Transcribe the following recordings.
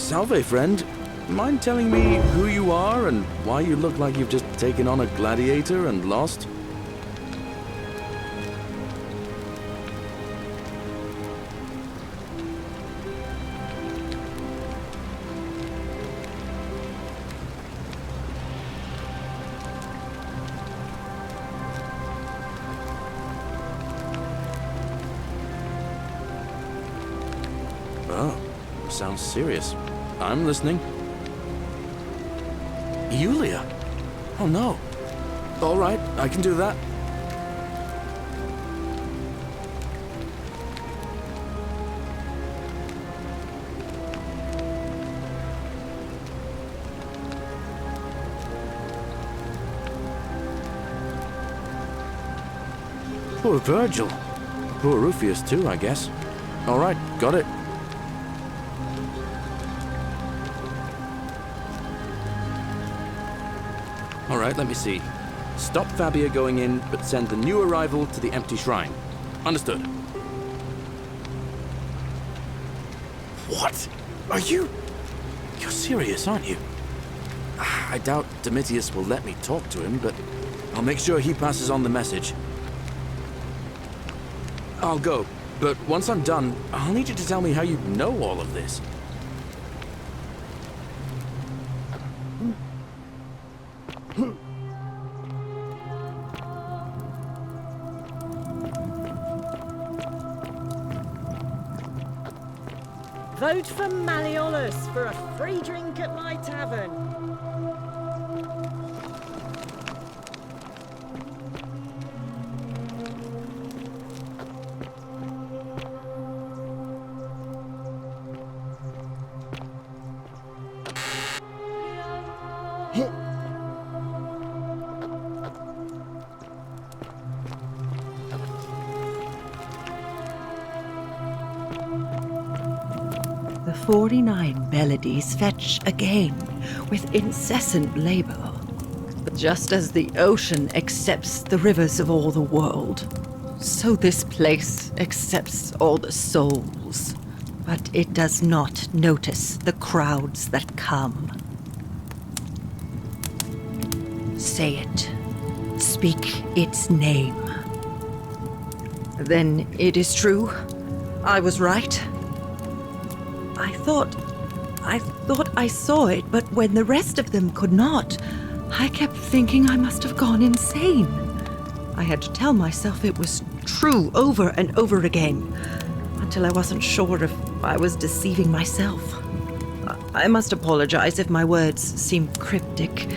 Salve, friend. Mind telling me who you are and why you look like you've just taken on a gladiator and lost? Oh, sounds serious. I'm listening. Yulia? Oh no. All right, I can do that. Poor Virgil. Poor Rufius too, I guess. All right, got it. All right, let me see. Stop Fabia going in, but send the new arrival to the empty shrine. Understood. What? Are you... You're serious, aren't you? I doubt Domitius will let me talk to him, but I'll make sure he passes on the message. I'll go, but once I'm done, I'll need you to tell me how you know all of this. Vote for Malleolus for a free drink at my tavern. The 49 melodies fetch again with incessant labor, just as the ocean accepts the rivers of all the world, so this place accepts all the souls, but it does not notice the crowds that come. Say it. Speak its name. Then it is true. I was right. I thought I saw it, but when the rest of them could not, I kept thinking I must have gone insane. I had to tell myself it was true over and over again, until I wasn't sure if I was deceiving myself. I must apologize if my words seem cryptic.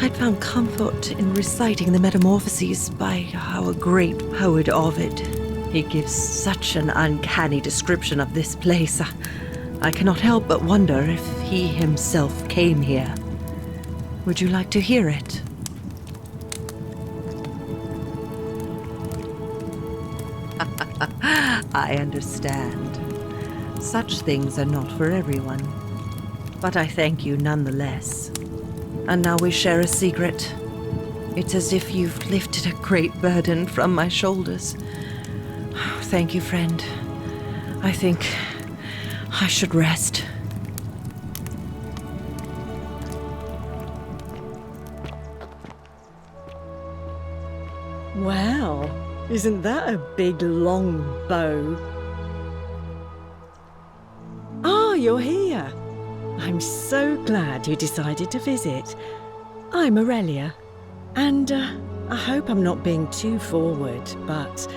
I'd found comfort in reciting the Metamorphoses by our great poet Ovid. He gives such an uncanny description of this place. I cannot help but wonder if he himself came here. Would you like to hear it? I understand. Such things are not for everyone. But I thank you nonetheless. And now we share a secret. It's as if you've lifted a great burden from my shoulders. Thank you, friend. I think I should rest. Wow, isn't that a big long bow? Ah, you're here. I'm so glad you decided to visit. I'm Aurelia, and I hope I'm not being too forward, but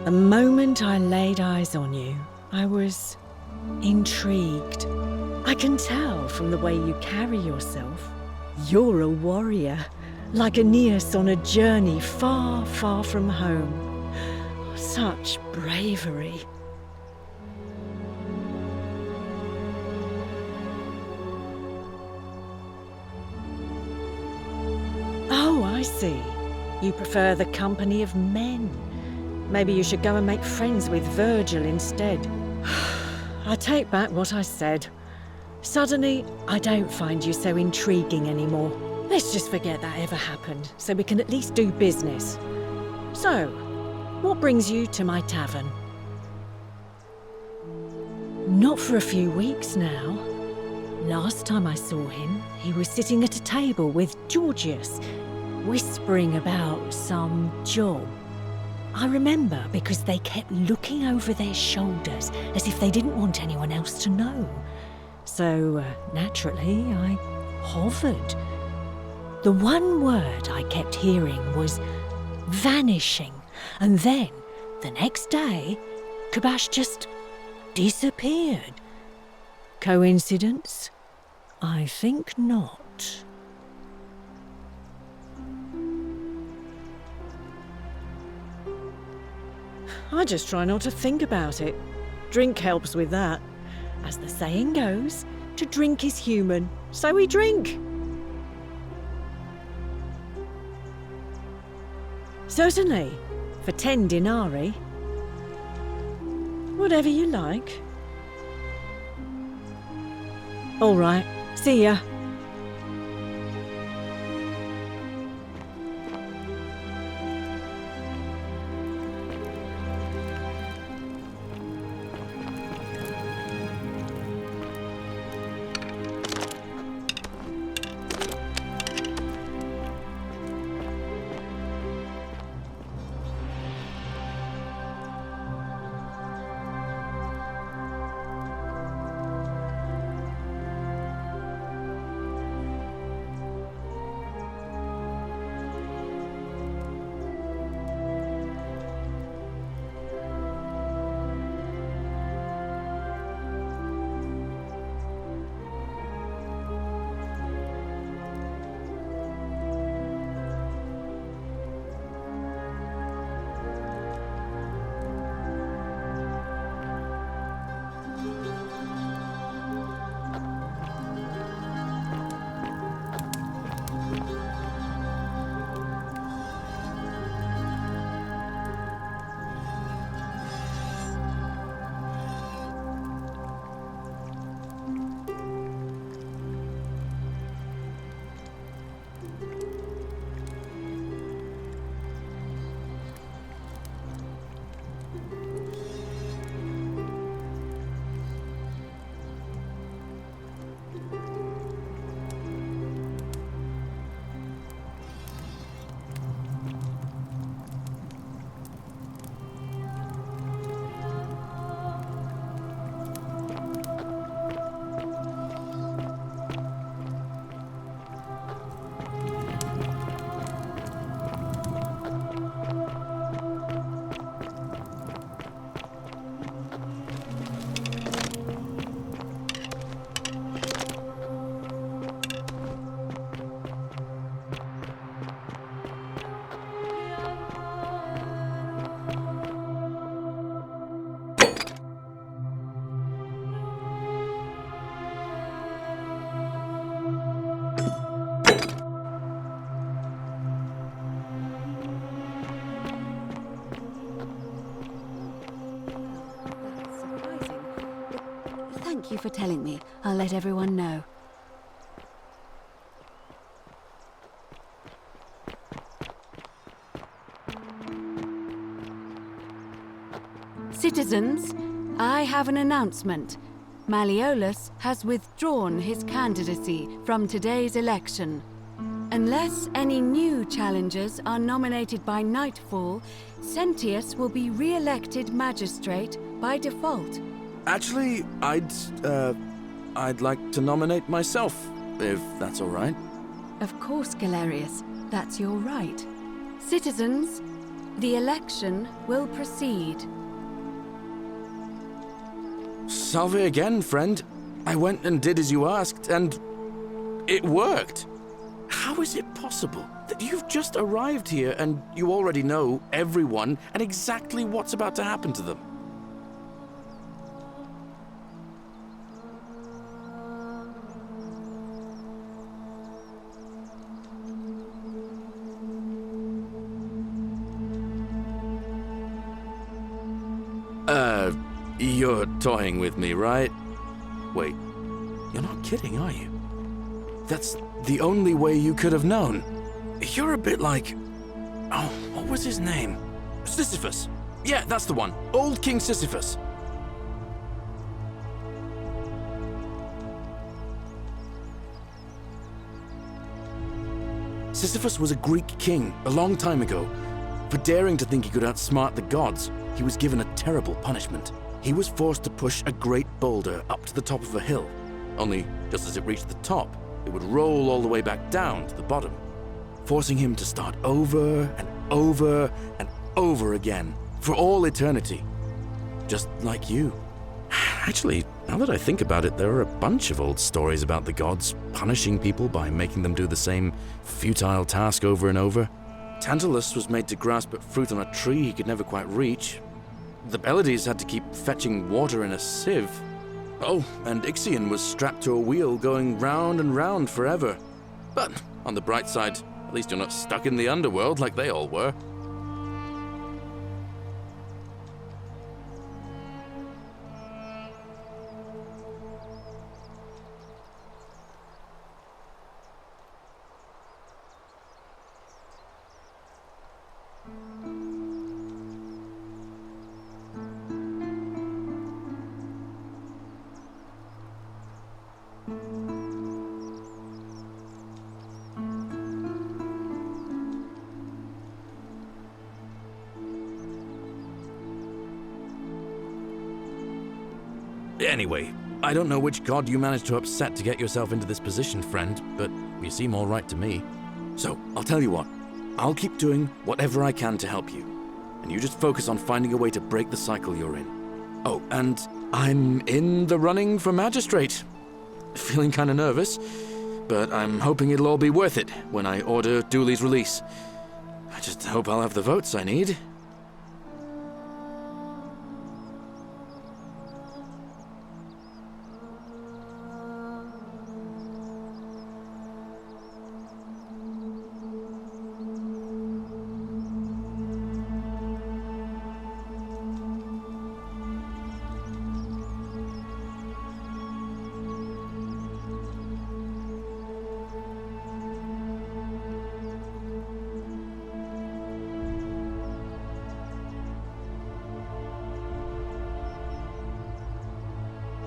the moment I laid eyes on you, I was intrigued. I can tell from the way you carry yourself. You're a warrior, like Aeneas on a journey far, far from home. Such bravery. Oh, I see. You prefer the company of men. Maybe you should go and make friends with Virgil instead. I take back what I said. Suddenly, I don't find you so intriguing anymore. Let's just forget that ever happened, so we can at least do business. So, what brings you to my tavern? Not for a few weeks now. Last time I saw him, he was sitting at a table with Georgius, whispering about some job. I remember because they kept looking over their shoulders as if they didn't want anyone else to know. So, naturally, I hovered. The one word I kept hearing was vanishing, and then, the next day, Kabash just disappeared. Coincidence? I think not. I just try not to think about it. Drink helps with that. As the saying goes, to drink is human, so we drink. Certainly, for 10 denarii. Whatever you like. All right, see ya. Thank you for telling me. I'll let everyone know. Citizens, I have an announcement. Malleolus has withdrawn his candidacy from today's election. Unless any new challengers are nominated by nightfall, Sentius will be re-elected magistrate by default. Actually, I'd like to nominate myself, if that's all right. Of course, Galerius. That's your right. Citizens, the election will proceed. Salve again, friend. I went and did as you asked, and it worked. How is it possible that you've just arrived here and you already know everyone and exactly what's about to happen to them? You're toying with me, right? Wait, you're not kidding, are you? That's the only way you could have known. You're a bit like... Oh, what was his name? Sisyphus. Yeah, that's the one. Old King Sisyphus. Sisyphus was a Greek king a long time ago. For daring to think he could outsmart the gods, he was given a terrible punishment. He was forced to push a great boulder up to the top of a hill. Only, just as it reached the top, it would roll all the way back down to the bottom, forcing him to start over and over and over again for all eternity. Just like you. Actually, now that I think about it, there are a bunch of old stories about the gods punishing people by making them do the same futile task over and over. Tantalus was made to grasp at fruit on a tree he could never quite reach. The Pleiades had to keep fetching water in a sieve. Oh, and Ixion was strapped to a wheel going round and round forever. But on the bright side, at least you're not stuck in the underworld like they all were. Anyway, I don't know which god you managed to upset to get yourself into this position, friend, but you seem all right to me. So, I'll tell you what. I'll keep doing whatever I can to help you. And you just focus on finding a way to break the cycle you're in. Oh, and I'm in the running for magistrate. Feeling kind of nervous, but I'm hoping it'll all be worth it when I order Dooley's release. I just hope I'll have the votes I need.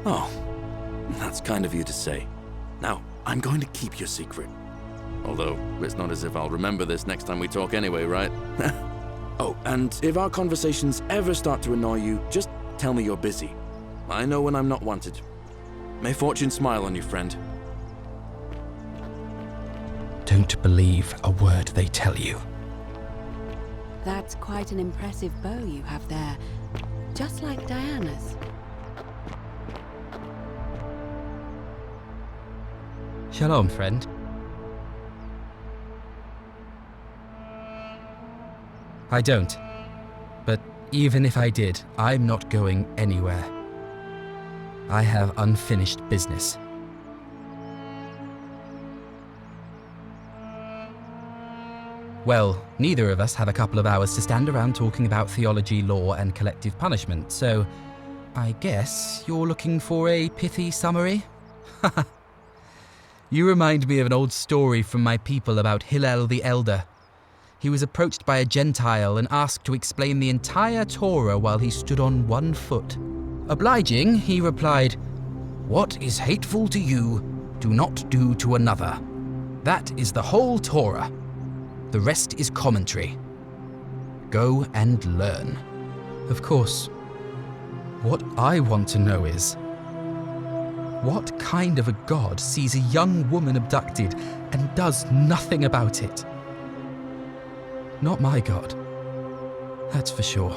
Oh, that's kind of you to say. Now, I'm going to keep your secret. Although, it's not as if I'll remember this next time we talk anyway, right? Oh, and if our conversations ever start to annoy you, just tell me you're busy. I know when I'm not wanted. May fortune smile on you, friend. Don't believe a word they tell you. That's quite an impressive bow you have there. Just like Diana's. Shalom, friend. I don't. But even if I did, I'm not going anywhere. I have unfinished business. Well, neither of us have a couple of hours to stand around talking about theology, law, and collective punishment, so I guess you're looking for a pithy summary? You remind me of an old story from my people about Hillel the Elder. He was approached by a Gentile and asked to explain the entire Torah while he stood on one foot. Obliging, he replied, "What is hateful to you, do not do to another. That is the whole Torah. The rest is commentary. Go and learn." Of course, what I want to know is, what kind of a god sees a young woman abducted and does nothing about it? Not my god. That's for sure.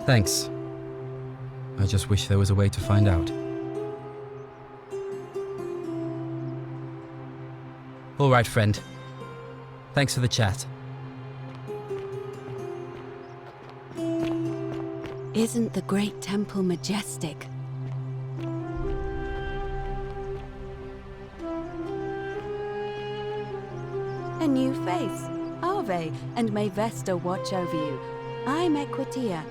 Thanks. I just wish there was a way to find out. All right, friend. Thanks for the chat. Isn't the great temple majestic? A new face. Ave, and may Vesta watch over you. I'm Equitia.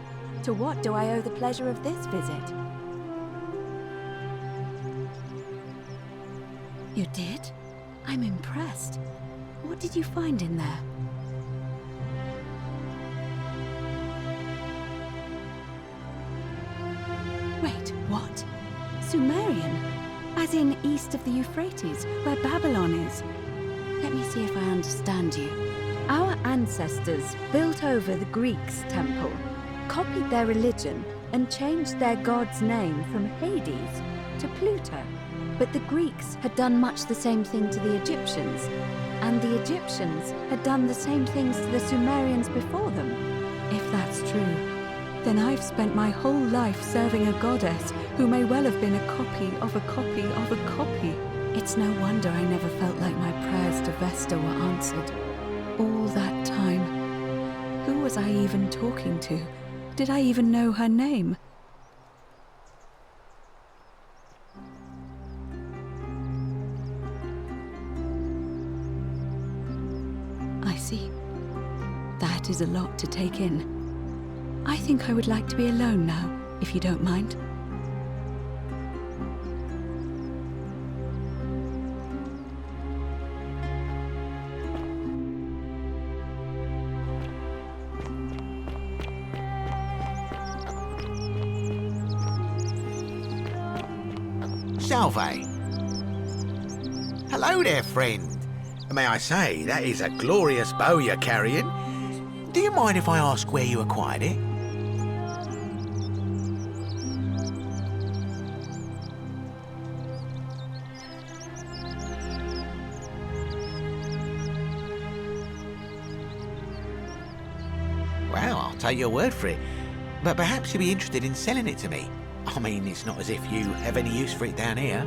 To what do I owe the pleasure of this visit? You did? I'm impressed. What did you find in there? Wait, what? Sumerian? As in east of the Euphrates, where Babylon is. Let me see if I understand you. Our ancestors built over the Greeks' temple, copied their religion, and changed their god's name from Hades to Pluto. But the Greeks had done much the same thing to the Egyptians, and the Egyptians had done the same things to the Sumerians before them. If that's true, then I've spent my whole life serving a goddess who may well have been a copy of a copy of a copy. It's no wonder I never felt like my prayers to Vesta were answered. All that time. Who was I even talking to? Did I even know her name? I see. That is a lot to take in. I think I would like to be alone now, if you don't mind. Salve. Hello there, friend. May I say, that is a glorious bow you're carrying. Do you mind if I ask where you acquired it? Well, I'll take your word for it. But perhaps you'd be interested in selling it to me. I mean, it's not as if you have any use for it down here.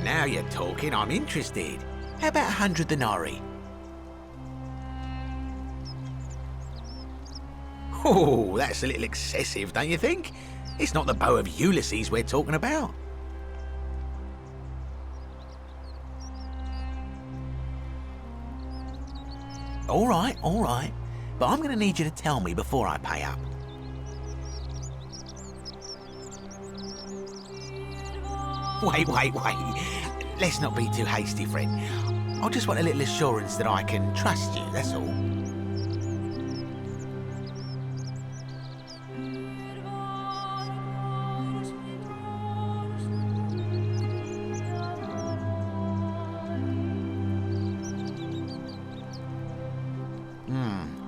Now you're talking, I'm interested. How about 100 denarii? Oh, that's a little excessive, don't you think? It's not the bow of Ulysses we're talking about. All right. But I'm going to need you to tell me before I pay up. Wait. Let's not be too hasty, friend. I just want a little assurance that I can trust you, that's all.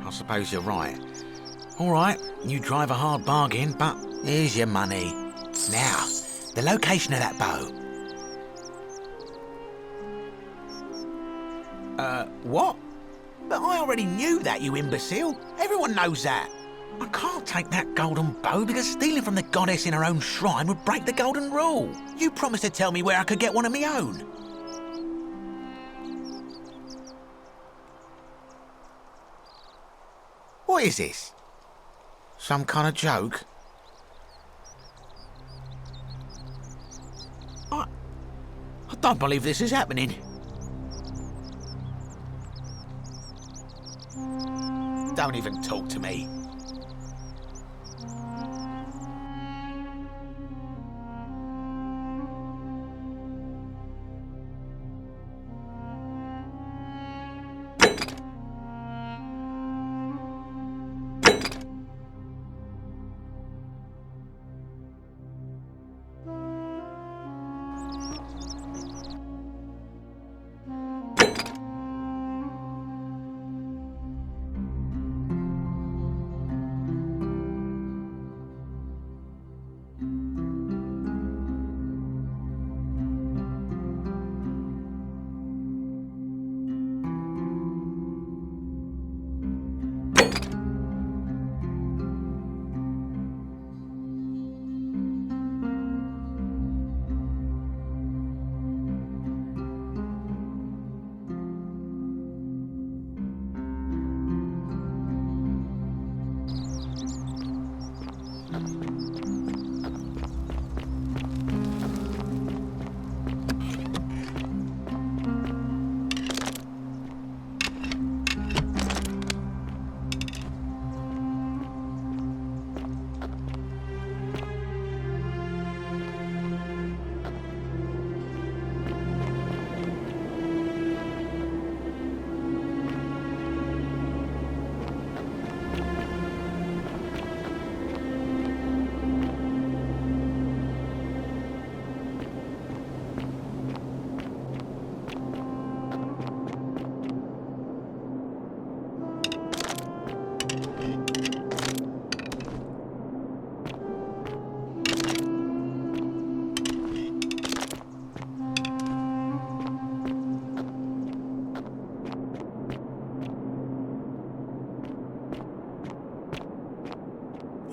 I suppose you're right. All right, you drive a hard bargain, but here's your money. Now, the location of that bow. What? But I already knew that, you imbecile. Everyone knows that. I can't take that golden bow because stealing from the goddess in her own shrine would break the golden rule. You promised to tell me where I could get one of my own. What is this? Some kind of joke? I don't believe this is happening. Don't even talk to me.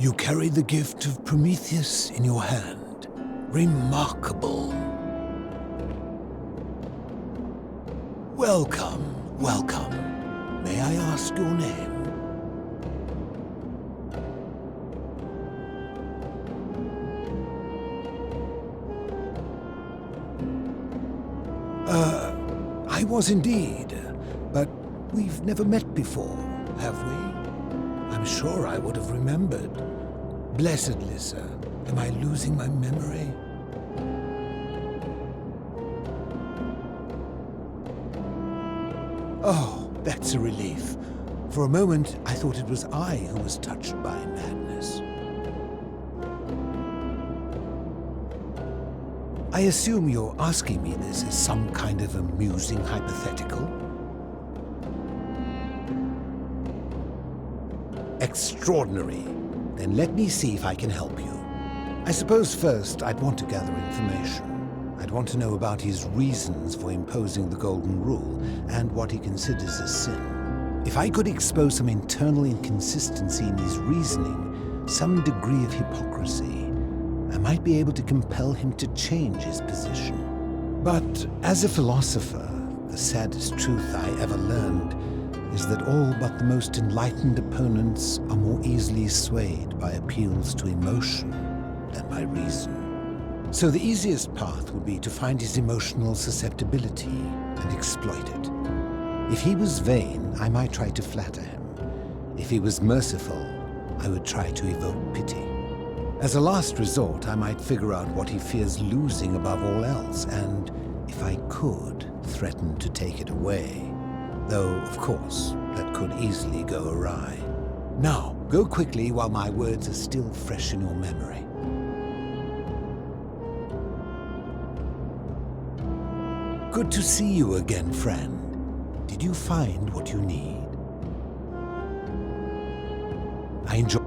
You carry the gift of Prometheus in your hand. Remarkable. Welcome, welcome. May I ask your name? I was indeed, but we've never met before, have we? I'm sure I would have remembered. Blessed Lissa, am I losing my memory? Oh, that's a relief. For a moment, I thought it was I who was touched by madness. I assume you're asking me this as some kind of amusing hypothetical? Extraordinary. Then let me see if I can help you. I suppose first I'd want to gather information. I'd want to know about his reasons for imposing the Golden Rule and what he considers a sin. If I could expose some internal inconsistency in his reasoning, some degree of hypocrisy, I might be able to compel him to change his position. But as a philosopher, the saddest truth I ever learned is that all but the most enlightened opponents are more easily swayed by appeals to emotion than by reason. So the easiest path would be to find his emotional susceptibility and exploit it. If he was vain, I might try to flatter him. If he was merciful, I would try to evoke pity. As a last resort, I might figure out what he fears losing above all else, and, if I could, threaten to take it away. Though, of course, that could easily go awry. Now, go quickly while my words are still fresh in your memory. Good to see you again, friend. Did you find what you need? I enjoy...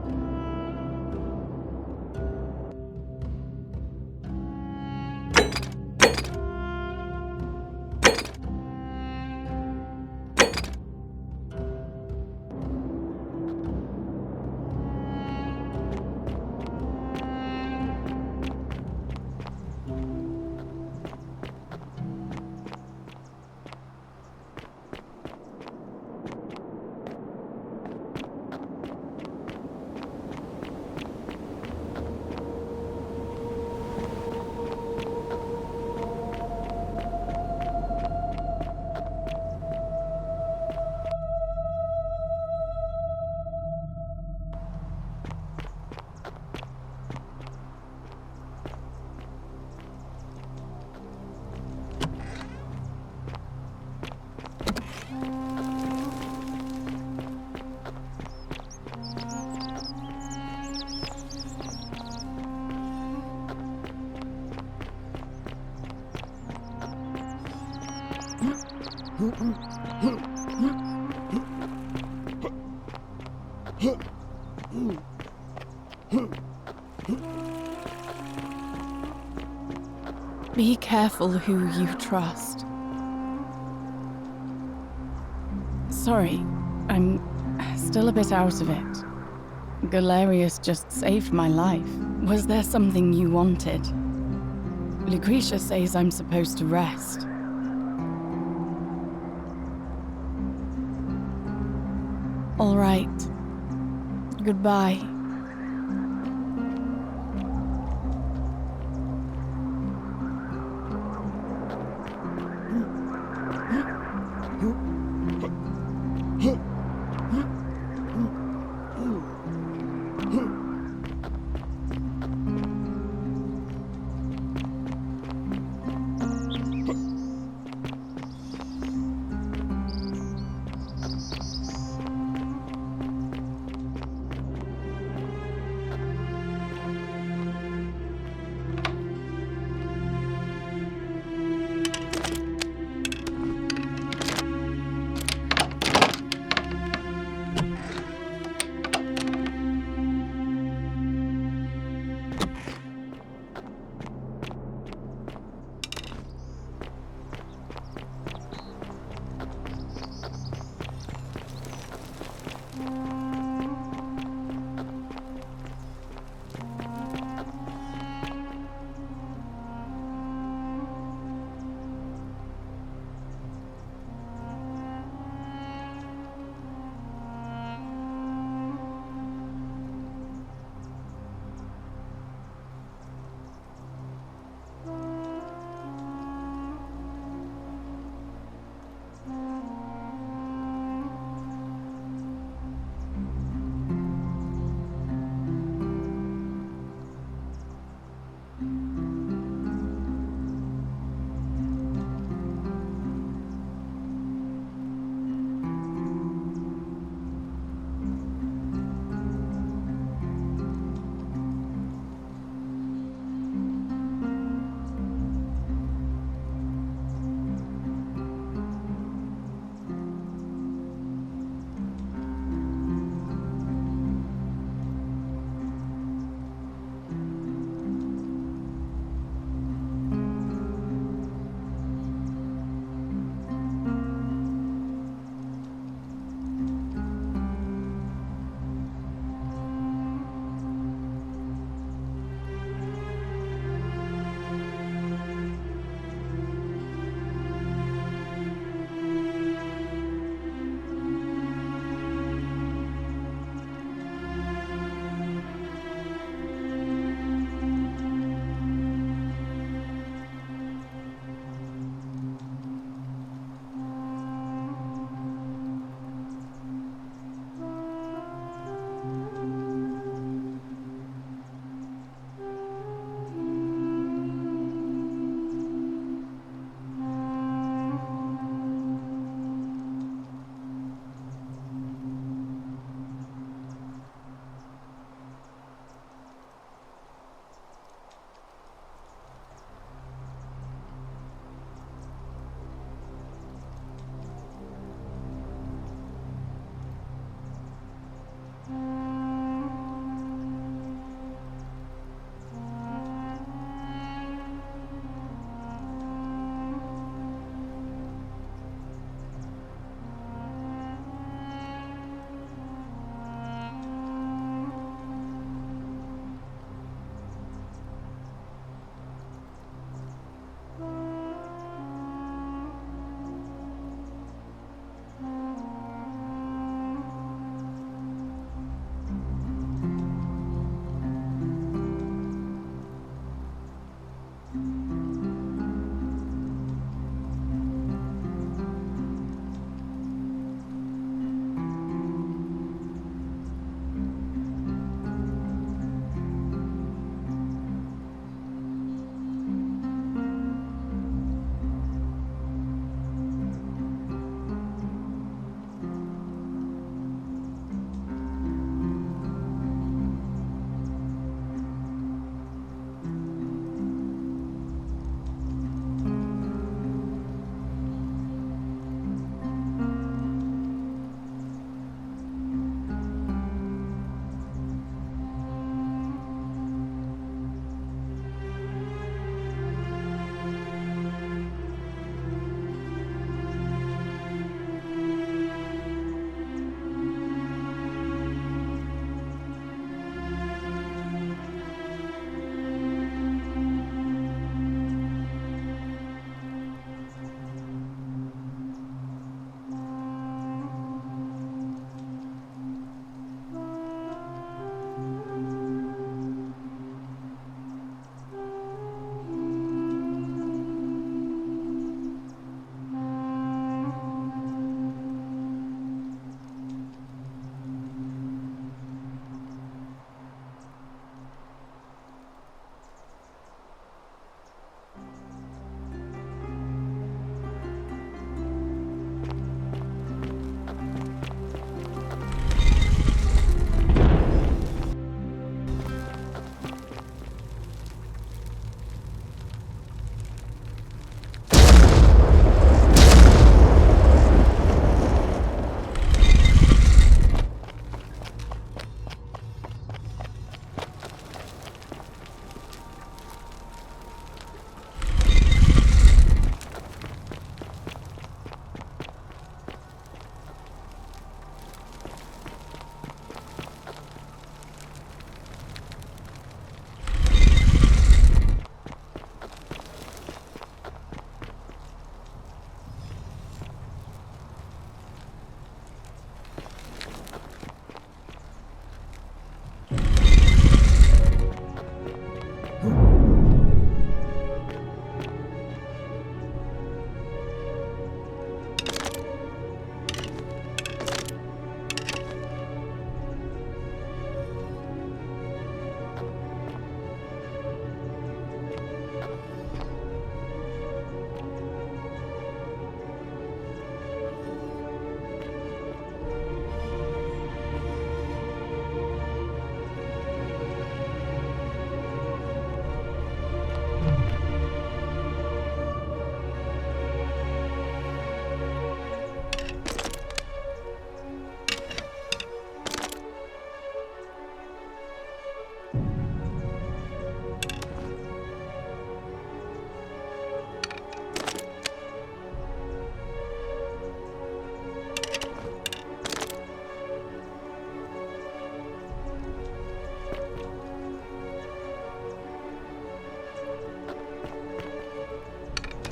Be careful who you trust. Sorry, I'm still a bit out of it. Galerius just saved my life. Was there something you wanted? Lucretia says I'm supposed to rest. All right. Goodbye.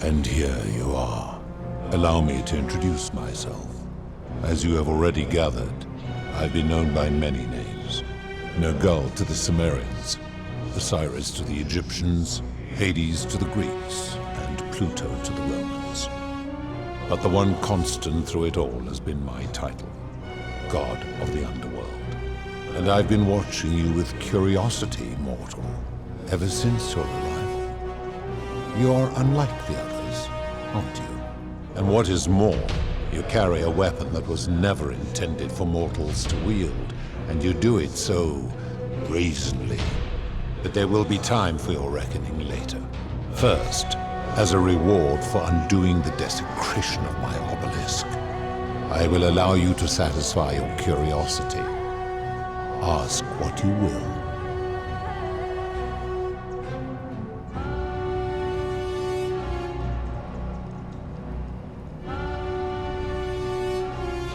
And here you are. Allow me to introduce myself. As you have already gathered, I've been known by many names. Nergal to the Sumerians, Osiris to the Egyptians, Hades to the Greeks, and Pluto to the Romans. But the one constant through it all has been my title, God of the Underworld. And I've been watching you with curiosity, mortal, ever since your arrival. You are unlike the others, aren't you? And what is more, you carry a weapon that was never intended for mortals to wield, and you do it so brazenly. But there will be time for your reckoning later. First, as a reward for undoing the desecration of my obelisk, I will allow you to satisfy your curiosity. Ask what you will.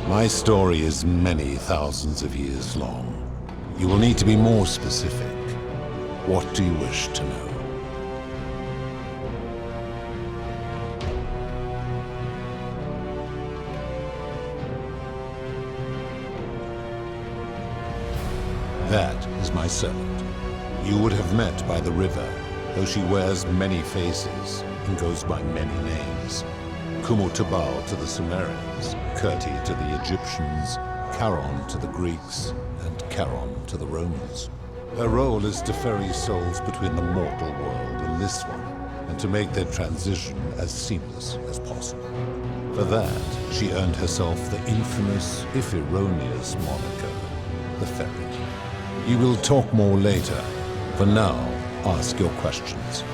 My story is many thousands of years long. You will need to be more specific. What do you wish to know? That is my servant. You would have met by the river, though she wears many faces and goes by many names. Kumutubal to the Sumerians, Kirti to the Egyptians, Charon to the Greeks, and Charon to the Romans. Her role is to ferry souls between the mortal world and this one, and to make their transition as seamless as possible. For that, she earned herself the infamous, if erroneous, moniker, the Ferry. We will talk more later. For now, ask your questions.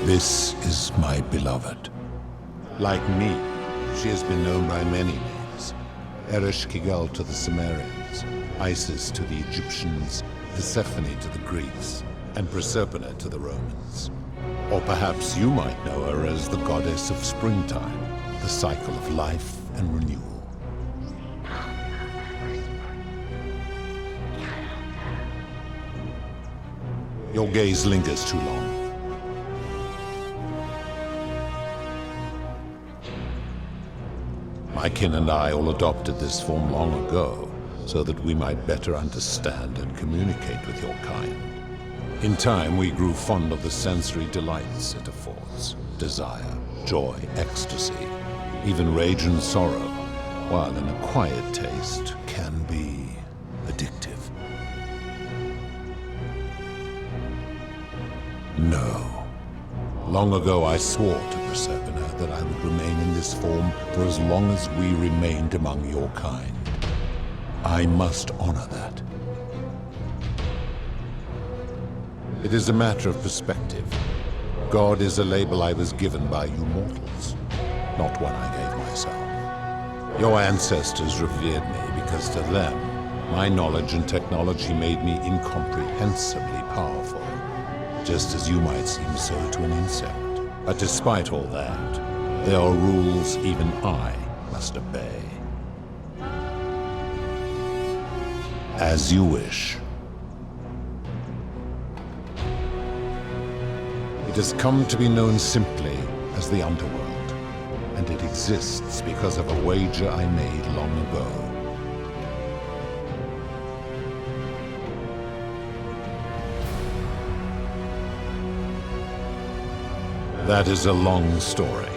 This is my beloved. Like me, she has been known by many names. Ereshkigal to the Sumerians, Isis to the Egyptians, Persephone to the Greeks, and Proserpina to the Romans. Or perhaps you might know her as the goddess of springtime, the cycle of life and renewal. Your gaze lingers too long. My kin and I all adopted this form long ago, so that we might better understand and communicate with your kind. In time, we grew fond of the sensory delights it affords: desire, joy, ecstasy, even rage and sorrow, while an acquired taste can be addictive. No. Long ago I swore to Proserpina that I would remain in this form for as long as we remained among your kind. I must honor that. It is a matter of perspective. God is a label I was given by you mortals, not one I gave myself. Your ancestors revered me because to them, my knowledge and technology made me incomprehensibly powerful, just as you might seem so to an insect. But despite all that, there are rules even I must obey. As you wish. It has come to be known simply as the Underworld, and it exists because of a wager I made long ago. That is a long story,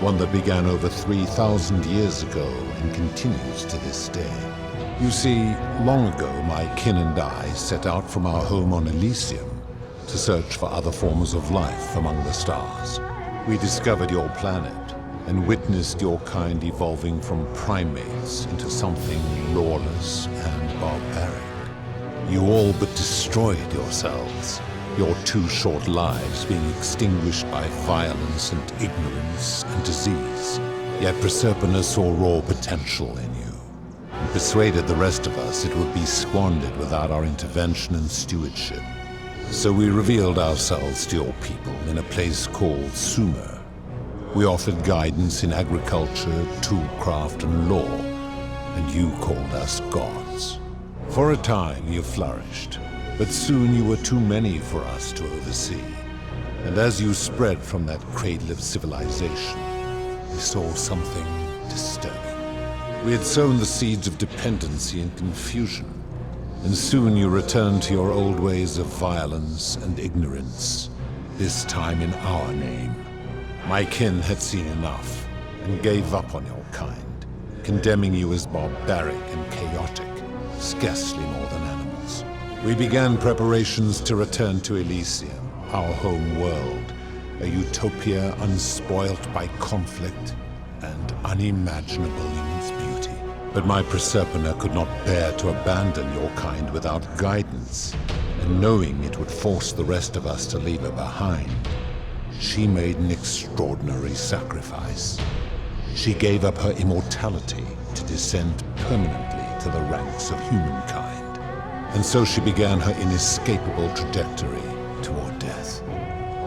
one that began over 3,000 years ago and continues to this day. You see, long ago my kin and I set out from our home on Elysium to search for other forms of life among the stars. We discovered your planet and witnessed your kind evolving from primates into something lawless and barbaric. You all but destroyed yourselves, your 2 short lives being extinguished by violence and ignorance and disease. Yet Proserpina saw raw potential in you, and persuaded the rest of us it would be squandered without our intervention and stewardship. So we revealed ourselves to your people in a place called Sumer. We offered guidance in agriculture, toolcraft, and law, and you called us gods. For a time you flourished, but soon you were too many for us to oversee. And as you spread from that cradle of civilization, we saw something disturbing. We had sown the seeds of dependency and confusion, and soon you returned to your old ways of violence and ignorance, this time in our name. My kin had seen enough, and gave up on your kind, condemning you as barbaric and chaotic, scarcely more than animals. We began preparations to return to Elysium, our home world, a utopia unspoilt by conflict and unimaginable in its beauty. But my Proserpina could not bear to abandon your kind without guidance, and knowing it would force the rest of us to leave her behind, she made an extraordinary sacrifice. She gave up her immortality to descend permanently to the ranks of humankind. And so she began her inescapable trajectory toward death.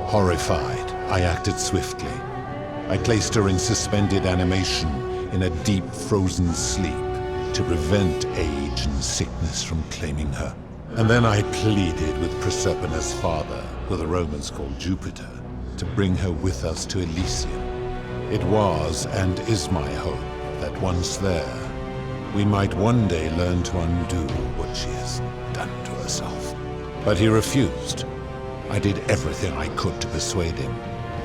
Horrified, I acted swiftly. I placed her in suspended animation in a deep frozen sleep to prevent age and sickness from claiming her. And then I pleaded with Proserpina's father, who the Romans called Jupiter, to bring her with us to Elysium. It was and is my hope that once there, we might one day learn to undo what she has done to herself. But he refused. I did everything I could to persuade him,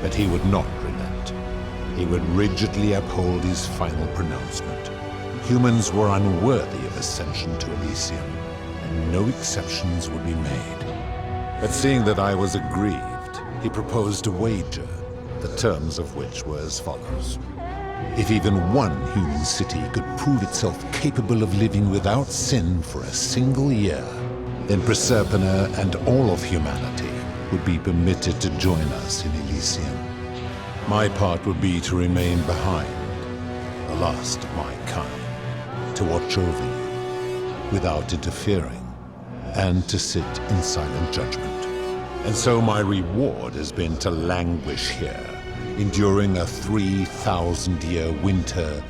but he would not relent. He would rigidly uphold his final pronouncement. Humans were unworthy of ascension to Elysium, and no exceptions would be made. But seeing that I was aggrieved, he proposed a wager, the terms of which were as follows. If even one human city could prove itself capable of living without sin for a single year, then Proserpina and all of humanity would be permitted to join us in Elysium. My part would be to remain behind, the last of my kind, to watch over you without interfering, and to sit in silent judgment. And so my reward has been to languish here, enduring a 3,000-year winter,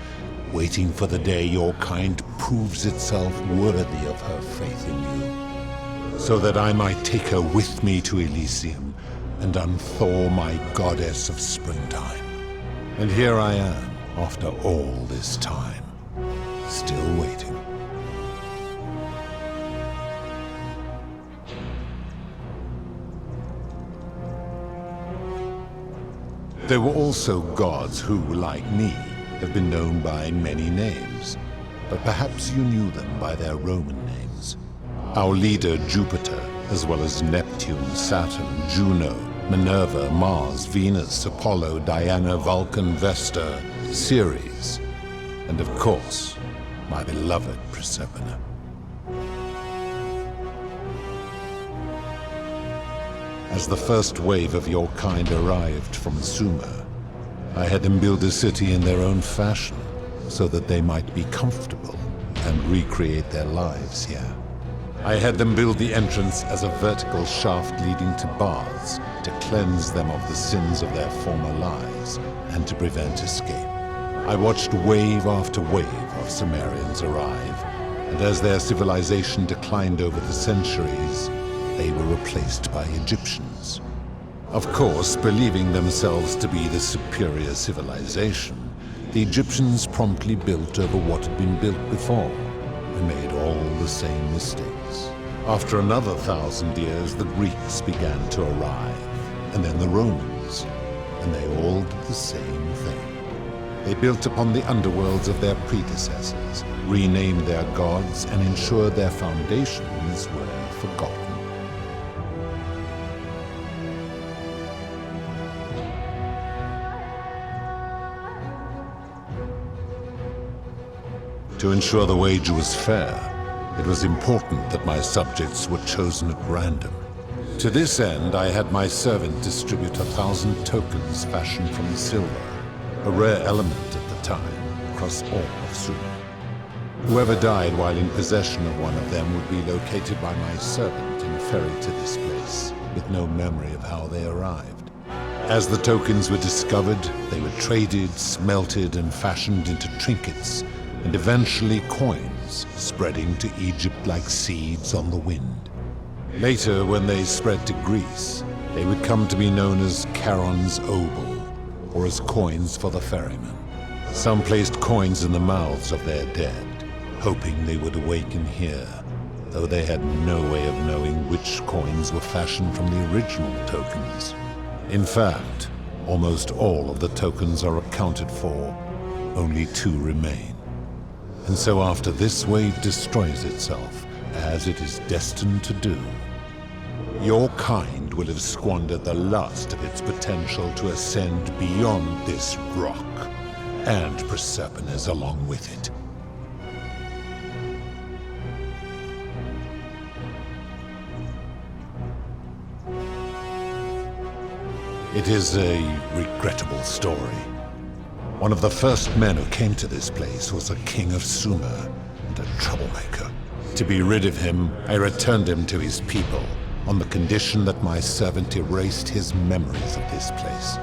waiting for the day your kind proves itself worthy of her faith in you, so that I might take her with me to Elysium and unthaw my goddess of springtime. And here I am, after all this time, still waiting. There were also gods who, like me, have been known by many names, but perhaps you knew them by their Roman names. Our leader, Jupiter, as well as Neptune, Saturn, Juno, Minerva, Mars, Venus, Apollo, Diana, Vulcan, Vesta, Ceres, and of course, my beloved Proserpina. As the first wave of your kind arrived from Sumer, I had them build a city in their own fashion, so that they might be comfortable and recreate their lives here. I had them build the entrance as a vertical shaft leading to baths, to cleanse them of the sins of their former lives, and to prevent escape. I watched wave after wave of Sumerians arrive, and as their civilization declined over the centuries, they were replaced by Egyptians. Of course, believing themselves to be the superior civilization, the Egyptians promptly built over what had been built before, and made all the same mistakes. After another 1,000 years, the Greeks began to arrive, and then the Romans, and they all did the same thing. They built upon the underworlds of their predecessors, renamed their gods, and ensured their foundations were forgotten. To ensure the wager was fair, it was important that my subjects were chosen at random. To this end, I had my servant distribute 1,000 tokens fashioned from silver, a rare element at the time, across all of Sumer. Whoever died while in possession of one of them would be located by my servant and ferried to this place, with no memory of how they arrived. As the tokens were discovered, they were traded, smelted, and fashioned into trinkets, and eventually coins, spreading to Egypt like seeds on the wind. Later, when they spread to Greece, They would come to be known as Charon's Obol, or as coins for the ferryman. Some placed coins in the mouths of their dead, hoping they would awaken here, though they had no way of knowing which coins were fashioned from the original tokens. In fact, almost all of the tokens are accounted for. Only 2 remain. And so after this wave destroys itself, as it is destined to do, your kind will have squandered the last of its potential to ascend beyond this rock, and Persepone's along with it. It is a regrettable story. One of the first men who came to this place was a king of Sumer and a troublemaker. To be rid of him, I returned him to his people, on the condition that my servant erased his memories of this place.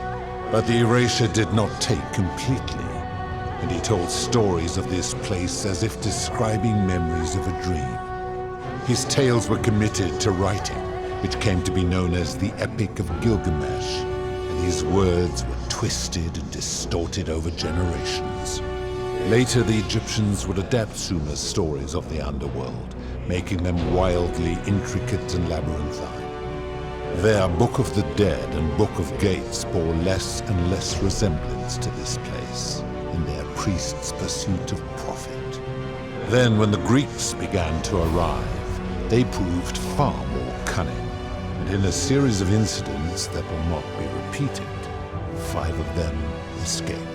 But the erasure did not take completely, and he told stories of this place as if describing memories of a dream. His tales were committed to writing, which came to be known as the Epic of Gilgamesh, and his words were twisted and distorted over generations. Later, the Egyptians would adapt Sumer's stories of the underworld, making them wildly intricate and labyrinthine. Their Book of the Dead and Book of Gates bore less and less resemblance to this place in their priests' pursuit of profit. Then, when the Greeks began to arrive, they proved far more cunning, and in a series of incidents that will not be repeated, 5 of them escaped.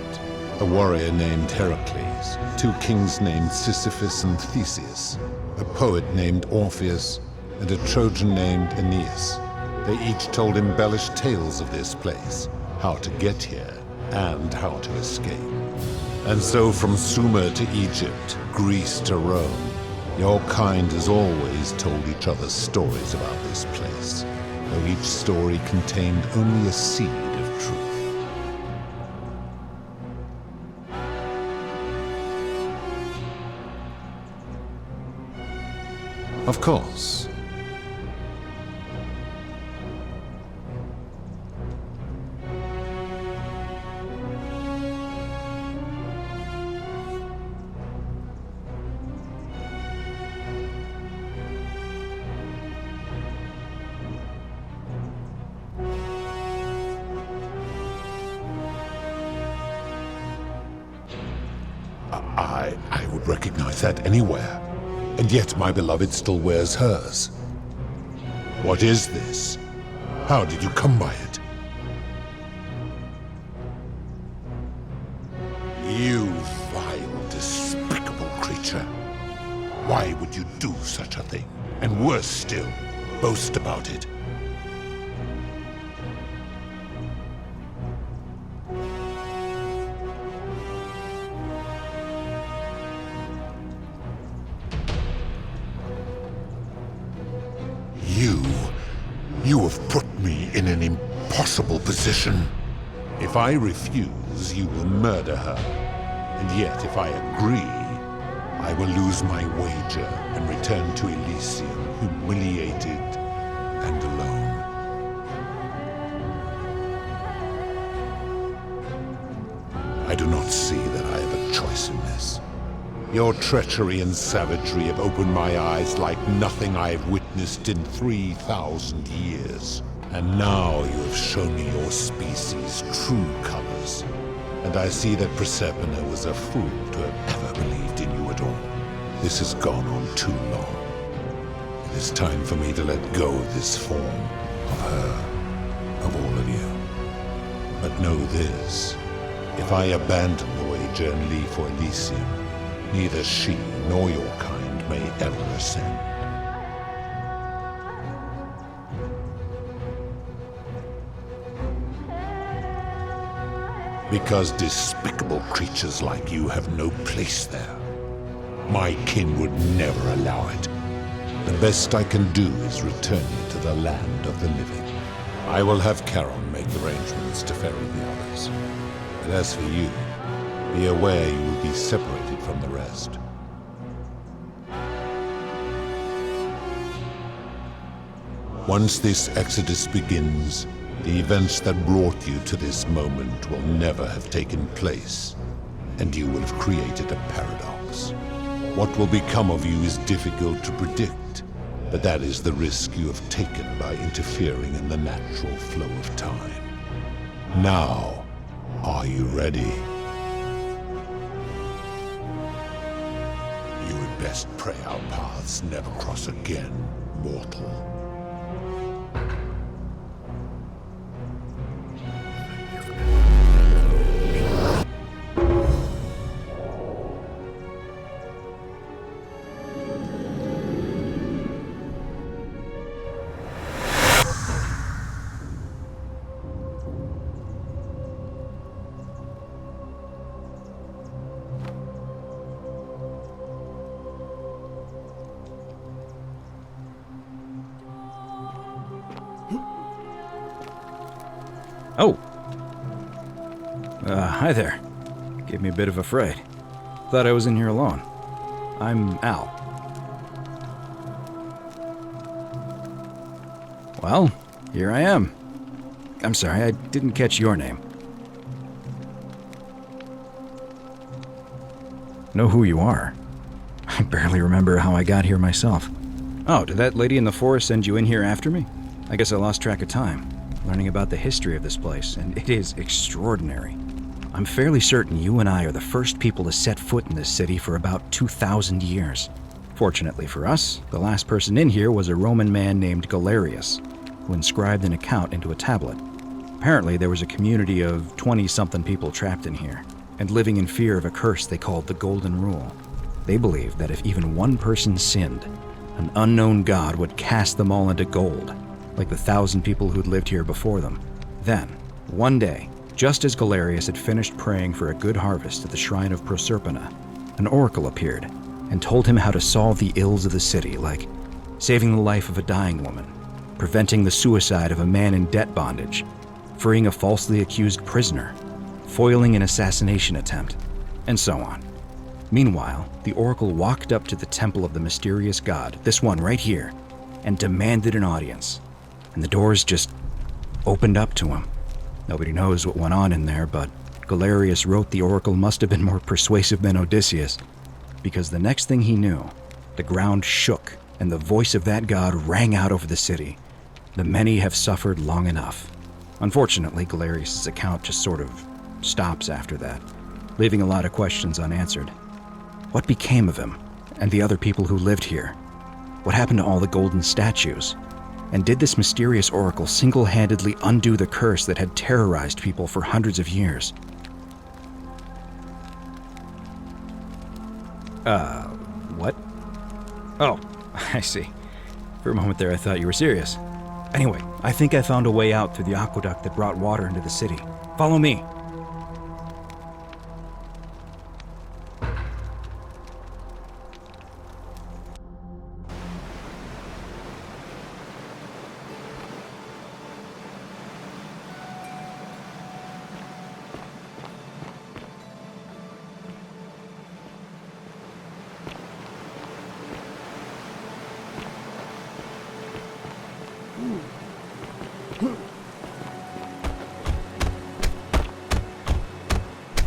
A warrior named Heracles, 2 kings named Sisyphus and Theseus, a poet named Orpheus, and a Trojan named Aeneas. They each told embellished tales of this place, how to get here, and how to escape. And so from Sumer to Egypt, Greece to Rome, your kind has always told each other stories about this place, though each story contained only a seed of truth. Of course. I would recognize that anywhere. And yet my beloved still wears hers. What is this? How did you come by it? You vile, despicable creature. Why would you do such a thing? And worse still, boast about it. You have put me in an impossible position. If I refuse, you will murder her. And yet, if I agree, I will lose my wager and return to Elysium humiliated and alone. I do not see that I have a choice in this. Your treachery and savagery have opened my eyes like nothing I have witnessed in 3,000 years. And now you have shown me your species' true colors. And I see that Persephone was a fool to have ever believed in you at all. This has gone on too long. It is time for me to let go of this form, of her, of all of you. But know this, if I abandon the wager and leave for Elysium, neither she nor your kind may ever ascend. Because despicable creatures like you have no place there. My kin would never allow it. The best I can do is return you to the land of the living. I will have Charon make arrangements to ferry the others. But as for you, be aware you will be separated from the rest. Once this exodus begins, the events that brought you to this moment will never have taken place, and you will have created a paradox. What will become of you is difficult to predict, but that is the risk you have taken by interfering in the natural flow of time. Now, are you ready? You had best pray our paths never cross again, mortal. Oh! Hi there. Gave me a bit of a fright. Thought I was in here alone. I'm Al. Well, here I am. I'm sorry, I didn't catch your name. Know who you are? I barely remember how I got here myself. Oh, did that lady in the forest send you in here after me? I guess I lost track of time, learning about the history of this place, and it is extraordinary. I'm fairly certain you and I are the first people to set foot in this city for about 2,000 years. Fortunately for us, the last person in here was a Roman man named Galerius, who inscribed an account into a tablet. Apparently, there was a community of 20-something people trapped in here, and living in fear of a curse they called the Golden Rule. They believed that if even one person sinned, an unknown god would cast them all into gold, like the 1,000 people who'd lived here before them. Then, one day, just as Galerius had finished praying for a good harvest at the shrine of Proserpina, an oracle appeared and told him how to solve the ills of the city, like saving the life of a dying woman, preventing the suicide of a man in debt bondage, freeing a falsely accused prisoner, foiling an assassination attempt, and so on. Meanwhile, the oracle walked up to the temple of the mysterious god, this one right here, and demanded an audience. And the doors just opened up to him. Nobody knows what went on in there, but Galerius wrote the oracle must have been more persuasive than Odysseus, because the next thing he knew, the ground shook and the voice of that god rang out over the city. The many have suffered long enough. Unfortunately, Galerius' account just sort of stops after that, leaving a lot of questions unanswered. What became of him and the other people who lived here? What happened to all the golden statues? And did this mysterious oracle single-handedly undo the curse that had terrorized people for hundreds of years? What? Oh, I see. For a moment there, I thought you were serious. Anyway, I think I found a way out through the aqueduct that brought water into the city. Follow me.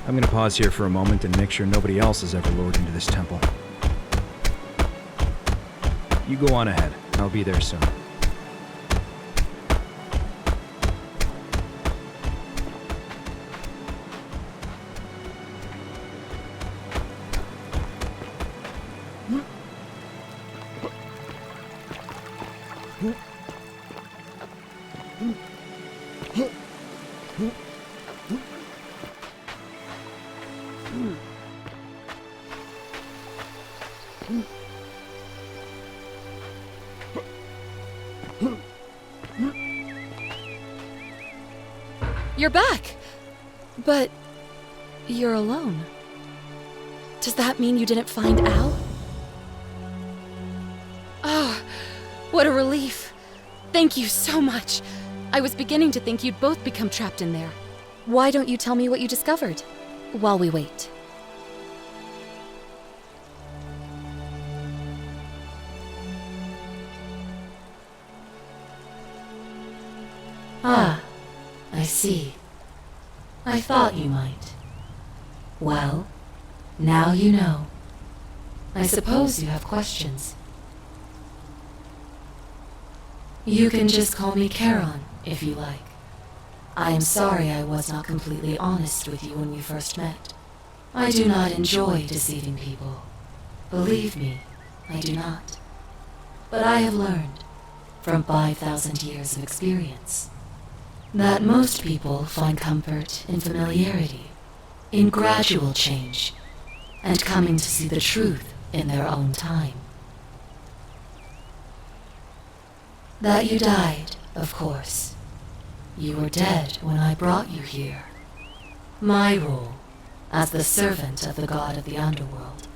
I'm gonna pause here for a moment and make sure nobody else has ever lured into this temple. You go on ahead. I'll be there soon. You're back! But you're alone. Does that mean you didn't find Al? Oh, what a relief. Thank you so much. I was beginning to think you'd both become trapped in there. Why don't you tell me what you discovered while we wait? Ah, I see. I thought you might. Well, now you know. I suppose you have questions. You can just call me Charon, if you like. I am sorry I was not completely honest with you when we first met. I do not enjoy deceiving people. Believe me, I do not. But I have learned, from 5,000 years of experience, that most people find comfort in familiarity, in gradual change, and coming to see the truth in their own time. That you died, of course. You were dead when I brought you here. My role, as the servant of the god of the underworld,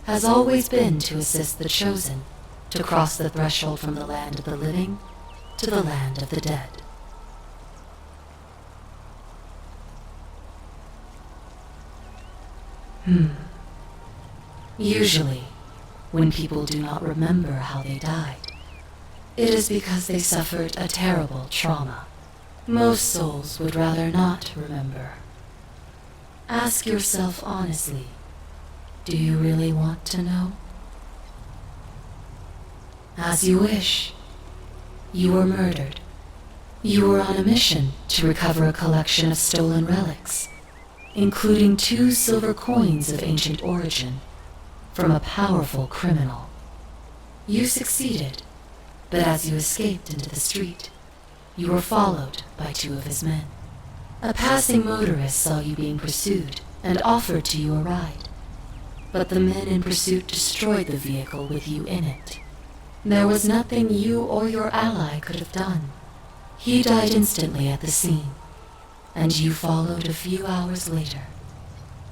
has always been to assist the chosen to cross the threshold from the land of the living to the land of the dead. Usually, when people do not remember how they died, it is because they suffered a terrible trauma. Most souls would rather not remember. Ask yourself honestly, do you really want to know? As you wish. You were murdered. You were on a mission to recover a collection of stolen relics, including 2 silver coins of ancient origin, from a powerful criminal. You succeeded, but as you escaped into the street, you were followed by 2 of his men. A passing motorist saw you being pursued and offered to you a ride, but the men in pursuit destroyed the vehicle with you in it. There was nothing you or your ally could have done. He died instantly at the scene, and you followed a few hours later.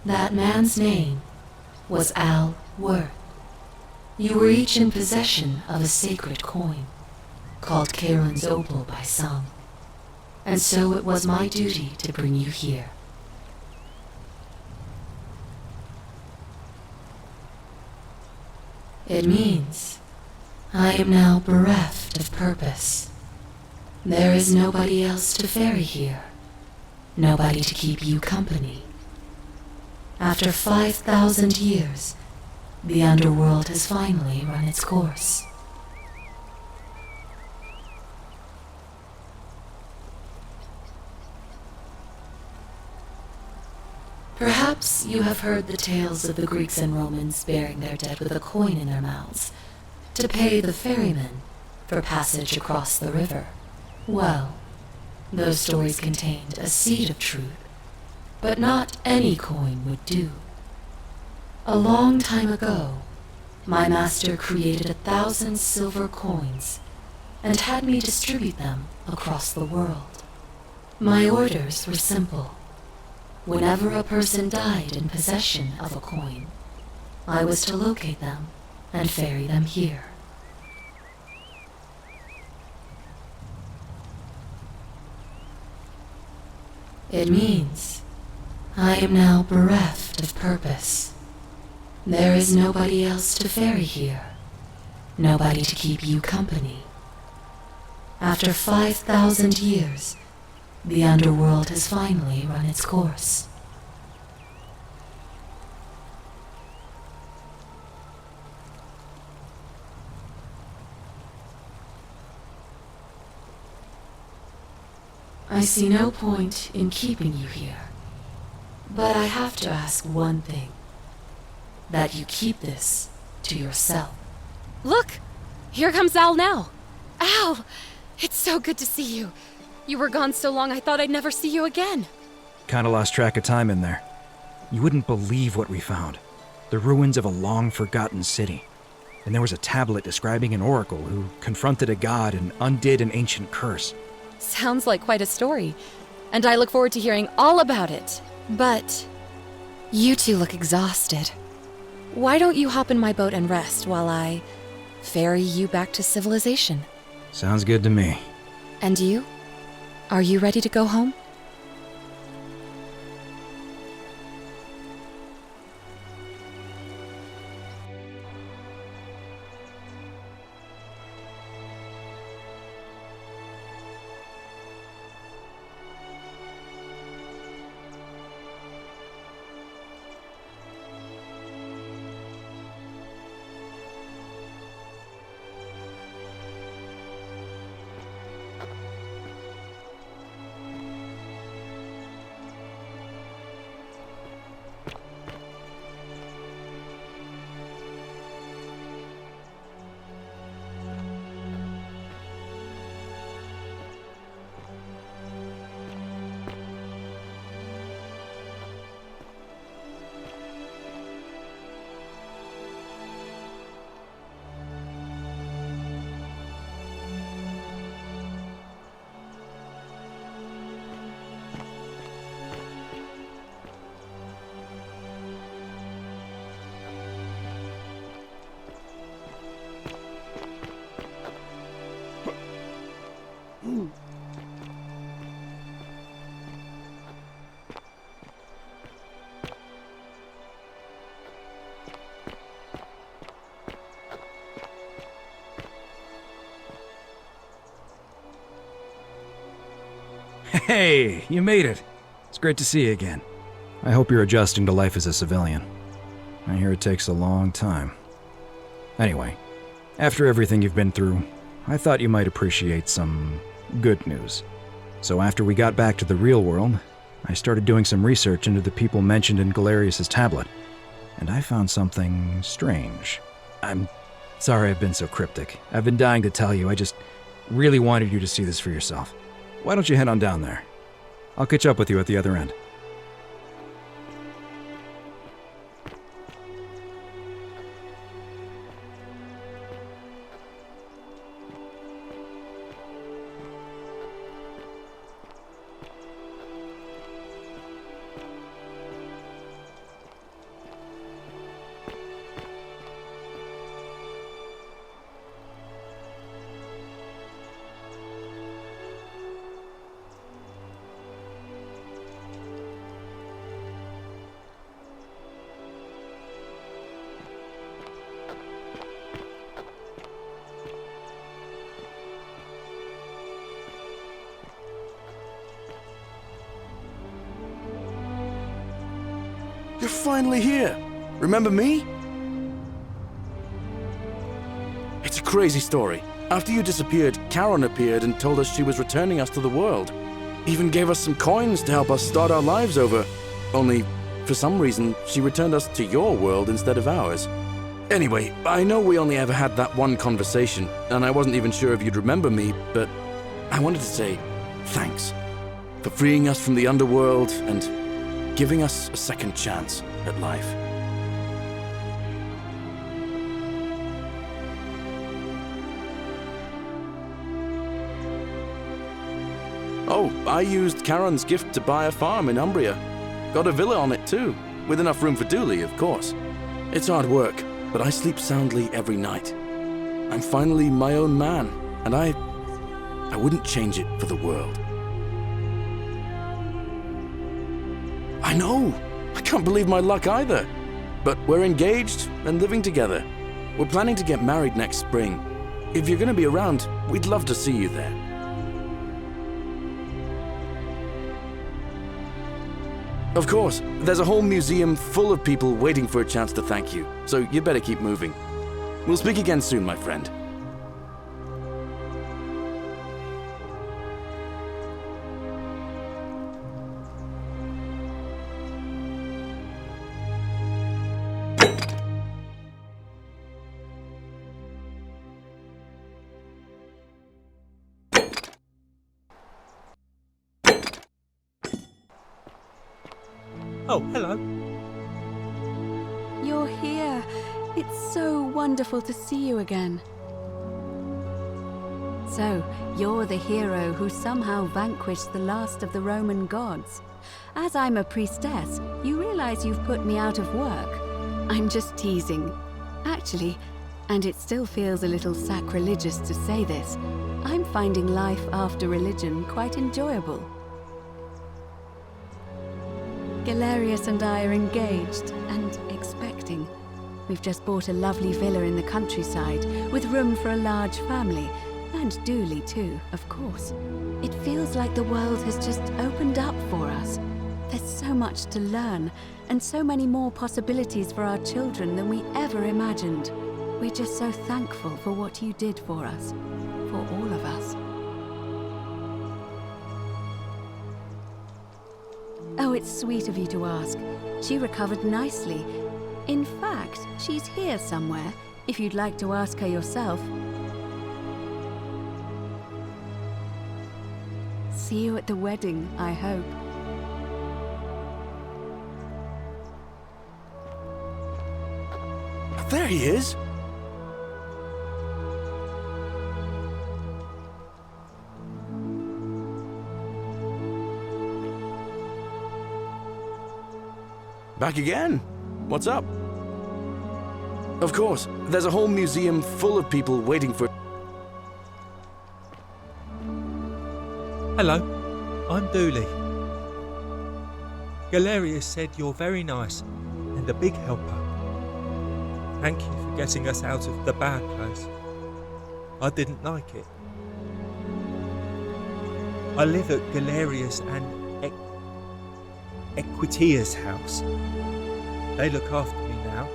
That man's name was Al Worth. You were each in possession of a sacred coin, called Charon's Opal by some, and so it was my duty to bring you here. It means I am now bereft of purpose. There is nobody else to ferry here, nobody to keep you company. After 5,000 years, the underworld has finally run its course. Perhaps you have heard the tales of the Greeks and Romans bearing their dead with a coin in their mouths to pay the ferryman for passage across the river. Well, those stories contained a seed of truth, but not any coin would do. A long time ago, my master created 1,000 silver coins and had me distribute them across the world. My orders were simple. Whenever a person died in possession of a coin, I was to locate them and ferry them here. It means I am now bereft of purpose. There is nobody else to ferry here, nobody to keep you company. After 5,000 years, the underworld has finally run its course. I see no point in keeping you here, but I have to ask one thing. That you keep this to yourself. Look! Here comes Al now. Al! It's so good to see you. You were gone so long I thought I'd never see you again. Kinda lost track of time in there. You wouldn't believe what we found. The ruins of a long-forgotten city. And there was a tablet describing an oracle who confronted a god and undid an ancient curse. Sounds like quite a story, and I look forward to hearing all about it. But you two look exhausted. Why don't you hop in my boat and rest while I ferry you back to civilization? Sounds good to me. And you? Are you ready to go home? Hey, you made it. It's great to see you again. I hope you're adjusting to life as a civilian. I hear it takes a long time. Anyway, after everything you've been through, I thought you might appreciate some good news. So after we got back to the real world, I started doing some research into the people mentioned in Galerius' tablet, and I found something strange. I'm sorry I've been so cryptic. I've been dying to tell you, I just really wanted you to see this for yourself. Why don't you head on down there? I'll catch up with you at the other end. You're finally here. Remember me? It's a crazy story. After you disappeared, Charon appeared and told us she was returning us to the world. Even gave us some coins to help us start our lives over. Only, for some reason, she returned us to your world instead of ours. Anyway, I know we only ever had that one conversation, and I wasn't even sure if you'd remember me, but I wanted to say thanks for freeing us from the underworld and giving us a second chance at life. Oh, I used Charon's gift to buy a farm in Umbria. Got a villa on it too, with enough room for Dooley, of course. It's hard work, but I sleep soundly every night. I'm finally my own man, and I wouldn't change it for the world. I know! I can't believe my luck either. But we're engaged and living together. We're planning to get married next spring. If you're gonna be around, we'd love to see you there. Of course, there's a whole museum full of people waiting for a chance to thank you, so you better keep moving. We'll speak again soon, my friend. Oh, hello. You're here. It's so wonderful to see you again. So, you're the hero who somehow vanquished the last of the Roman gods. As I'm a priestess, you realize you've put me out of work. I'm just teasing. Actually, and it still feels a little sacrilegious to say this, I'm finding life after religion quite enjoyable. Galerius and I are engaged and expecting. We've just bought a lovely villa in the countryside with room for a large family, and Dooley too, of course. It feels like the world has just opened up for us. There's so much to learn, and so many more possibilities for our children than we ever imagined. We're just so thankful for what you did for us, for all of us. Oh, it's sweet of you to ask. She recovered nicely. In fact, she's here somewhere, if you'd like to ask her yourself. See you at the wedding, I hope. There he is! Back again? What's up? Of course, there's a whole museum full of people waiting for... Hello, I'm Dooley. Galerius said you're very nice and a big helper. Thank you for getting us out of the bad place. I didn't like it. I live at Galerius and Equitia's house. They look after me now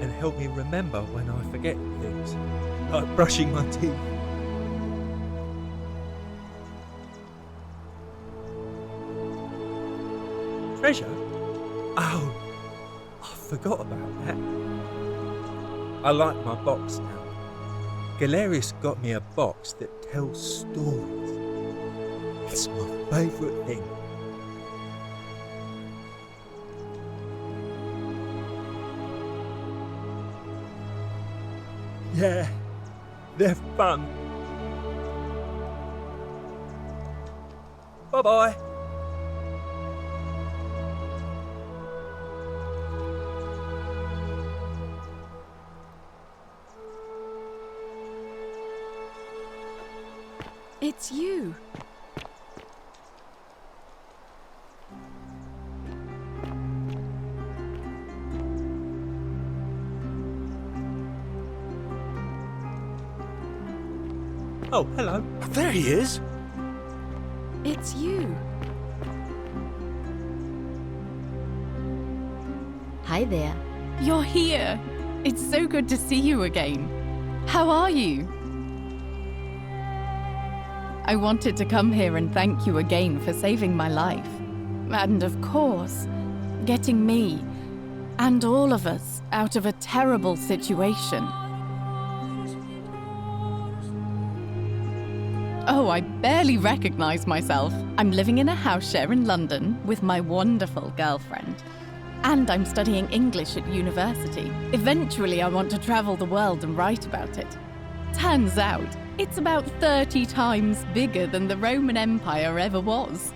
and help me remember when I forget things, like brushing my teeth. Treasure? Oh, I forgot about that. I like my box now. Galerius got me a box that tells stories. It's my favourite thing. Yeah, they're fun. Bye-bye. It's you. Oh, hello. There he is. It's you. Hi there. You're here. It's so good to see you again. How are you? I wanted to come here and thank you again for saving my life. And of course, getting me and all of us out of a terrible situation. Oh, I barely recognize myself. I'm living in a house share in London with my wonderful girlfriend. And I'm studying English at university. Eventually, I want to travel the world and write about it. Turns out, it's about 30 times bigger than the Roman Empire ever was.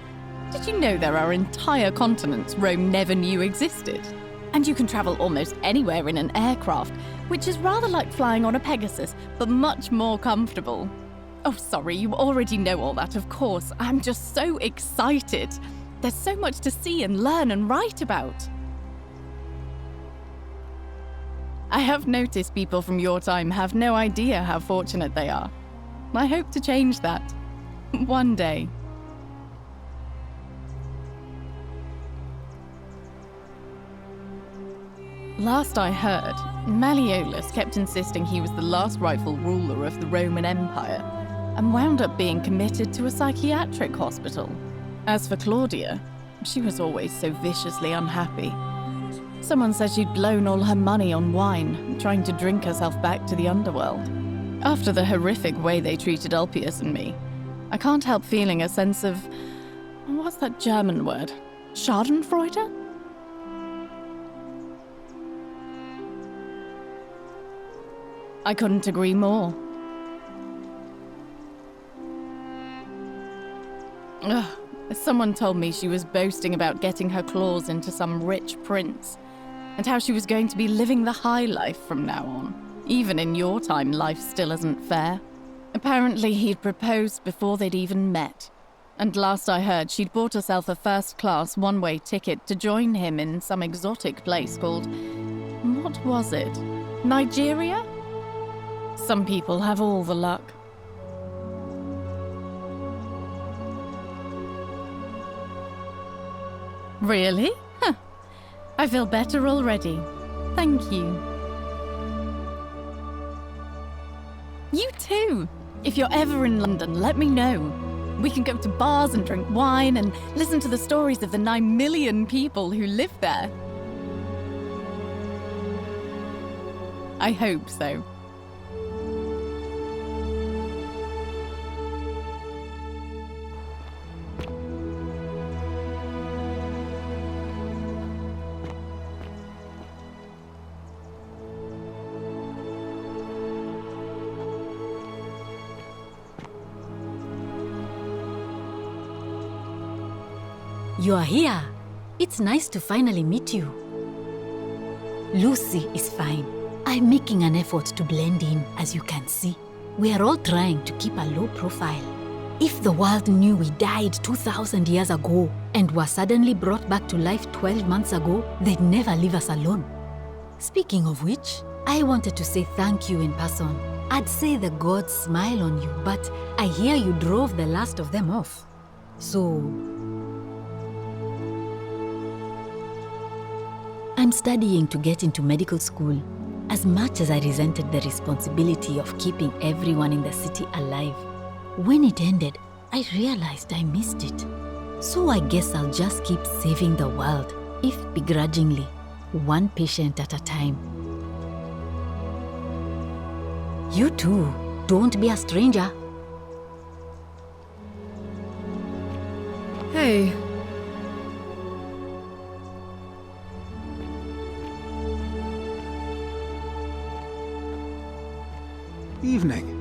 Did you know there are entire continents Rome never knew existed? And you can travel almost anywhere in an aircraft, which is rather like flying on a Pegasus, but much more comfortable. Oh, sorry, you already know all that, of course. I'm just so excited. There's so much to see and learn and write about. I have noticed people from your time have no idea how fortunate they are. I hope to change that. One day. Last I heard, Malleolus kept insisting he was the last rightful ruler of the Roman Empire, and wound up being committed to a psychiatric hospital. As for Claudia, she was always so viciously unhappy. Someone said she'd blown all her money on wine, trying to drink herself back to the underworld. After the horrific way they treated Ulpius and me, I can't help feeling a sense of... what's that German word? Schadenfreude? I couldn't agree more. Ugh. Someone told me she was boasting about getting her claws into some rich prince, and how she was going to be living the high life from now on. Even in your time, life still isn't fair. Apparently, he'd proposed before they'd even met. And last I heard, she'd bought herself a first-class one-way ticket to join him in some exotic place called... what was it? Nigeria? Some people have all the luck. Really? Huh. I feel better already. Thank you. You too! If you're ever in London, let me know. We can go to bars and drink wine and listen to the stories of the 9 million people who live there. I hope so. You are here. It's nice to finally meet you. Lucy is fine. I'm making an effort to blend in, as you can see. We are all trying to keep a low profile. If the world knew we died 2,000 years ago and were suddenly brought back to life 12 months ago, they'd never leave us alone. Speaking of which, I wanted to say thank you in person. I'd say the gods smile on you, but I hear you drove the last of them off. So... I'm studying to get into medical school. As much as I resented the responsibility of keeping everyone in the city alive, when it ended, I realized I missed it. So I guess I'll just keep saving the world, if begrudgingly, one patient at a time. You too, don't be a stranger. Hey. Evening.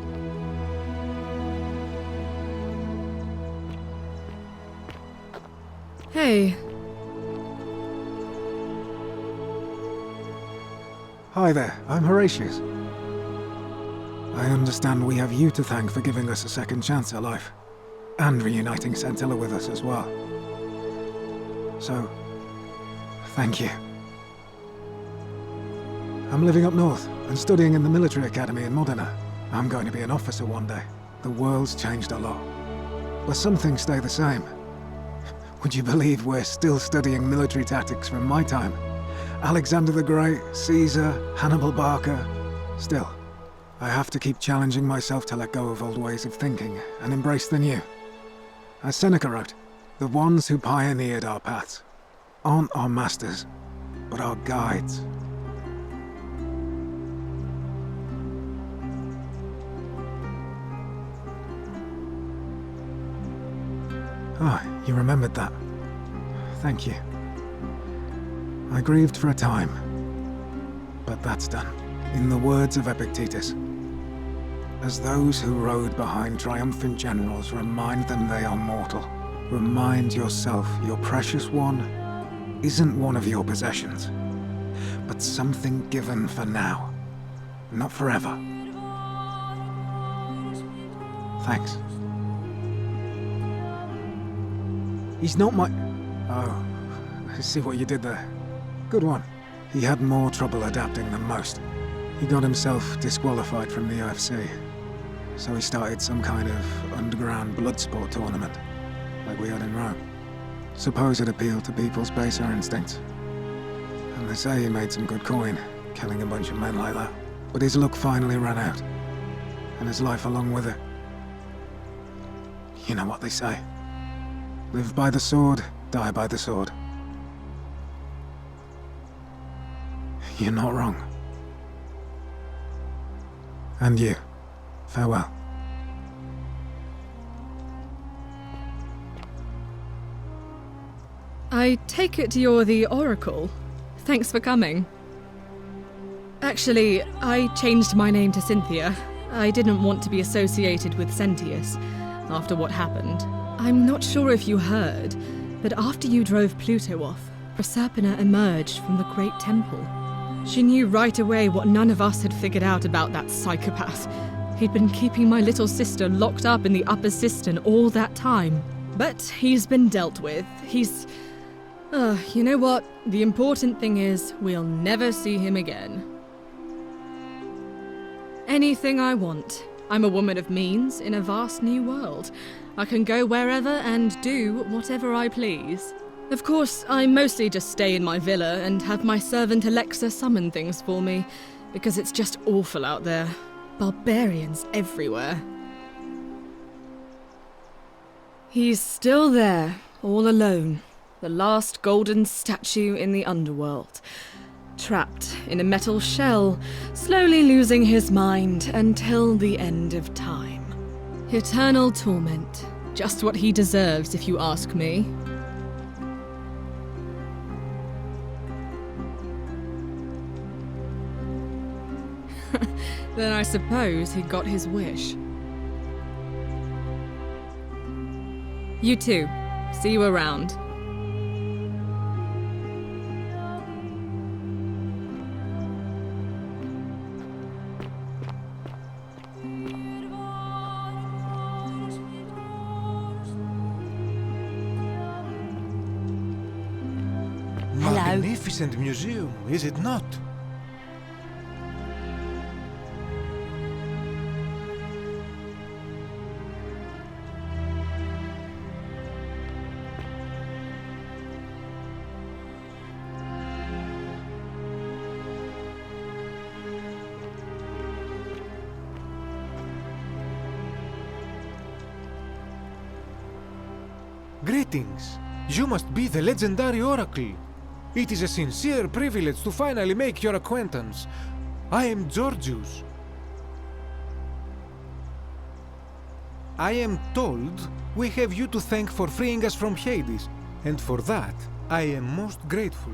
Hey. Hi there, I'm Horatius. I understand we have you to thank for giving us a second chance at life, and reuniting Scintilla with us as well. So, thank you. I'm living up north and studying in the military academy in Modena. I'm going to be an officer one day. The world's changed a lot, but some things stay the same. Would you believe we're still studying military tactics from my time? Alexander the Great, Caesar, Hannibal Barca. Still, I have to keep challenging myself to let go of old ways of thinking and embrace the new. As Seneca wrote, the ones who pioneered our paths aren't our masters, but our guides. Ah, you remembered that. Thank you. I grieved for a time, but that's done. In the words of Epictetus, as those who rode behind triumphant generals remind them they are mortal, remind yourself your precious one isn't one of your possessions, but something given for now, not forever. Thanks. He's not my... Oh, I see what you did there. Good one. He had more trouble adapting than most. He got himself disqualified from the UFC, so he started some kind of underground blood sport tournament, like we had in Rome. Suppose it appealed to people's baser instincts. And they say he made some good coin, killing a bunch of men like that. But his luck finally ran out, and his life along with it. You know what they say. Live by the sword, die by the sword. You're not wrong. And you, farewell. I take it you're the Oracle. Thanks for coming. Actually, I changed my name to Cynthia. I didn't want to be associated with Sentius after what happened. I'm not sure if you heard, but after you drove Pluto off, Proserpina emerged from the Great Temple. She knew right away what none of us had figured out about that psychopath. He'd been keeping my little sister locked up in the upper cistern all that time. But he's been dealt with. He's... you know what? The important thing is, we'll never see him again. Anything I want. I'm a woman of means in a vast new world. I can go wherever and do whatever I please. Of course, I mostly just stay in my villa and have my servant Alexa summon things for me, because it's just awful out there. Barbarians everywhere. He's still there, all alone. The last golden statue in the underworld. Trapped in a metal shell, slowly losing his mind until the end of time. Eternal torment. Just what he deserves, if you ask me. Then I suppose he got his wish. You too. See you around. Magnificent museum, is it not? Greetings. You must be the legendary Oracle. It is a sincere privilege to finally make your acquaintance. I am Georgius. I am told we have you to thank for freeing us from Hades, and for that, I am most grateful.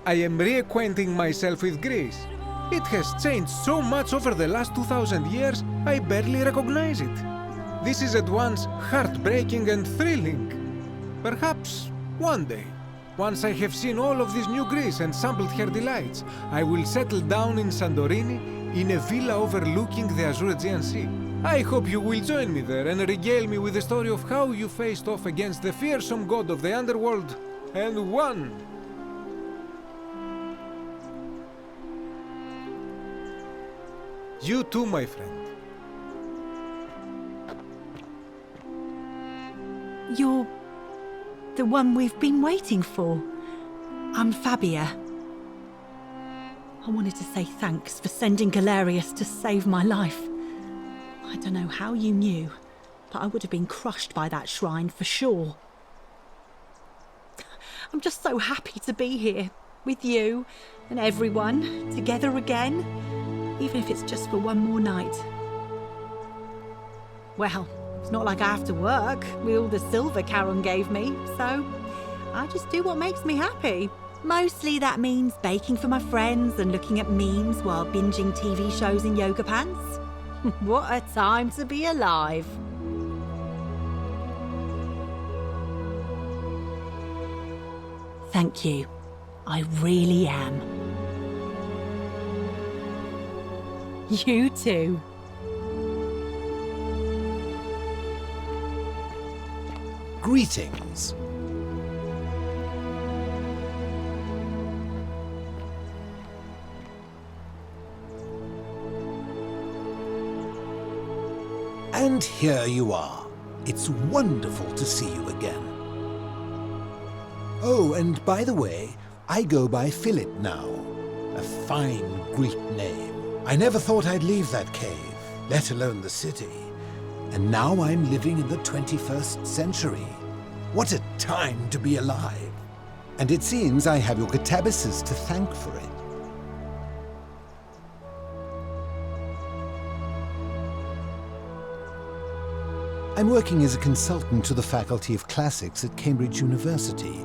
I am reacquainting myself with Greece. It has changed so much over the last 2,000 years, I barely recognize it. This is at once heartbreaking and thrilling. Perhaps one day, once I have seen all of this new Greece and sampled her delights, I will settle down in Santorini in a villa overlooking the azure Aegean Sea. I hope you will join me there and regale me with the story of how you faced off against the fearsome god of the underworld and won. You too, my friend. You're the one we've been waiting for. I'm Fabia. I wanted to say thanks for sending Galerius to save my life. I don't know how you knew, but I would have been crushed by that shrine for sure. I'm just so happy to be here, with you and everyone, together again, even if it's just for one more night. Well, it's not like I have to work with all the silver Charon gave me, so I just do what makes me happy. Mostly that means baking for my friends and looking at memes while binging TV shows in yoga pants. What a time to be alive. Thank you. I really am. You too. Greetings. And here you are. It's wonderful to see you again. Oh, and by the way, I go by Philip now. A fine Greek name. I never thought I'd leave that cave, let alone the city. And now I'm living in the 21st century. What a time to be alive. And it seems I have your Catabasis to thank for it. I'm working as a consultant to the Faculty of Classics at Cambridge University,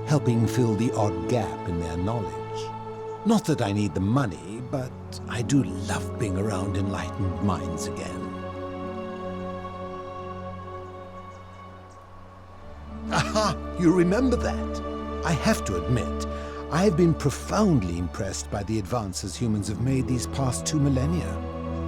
helping fill the odd gap in their knowledge. Not that I need the money, but I do love being around enlightened minds again. Aha! You remember that? I have to admit, I've been profoundly impressed by the advances humans have made these past 2 millennia.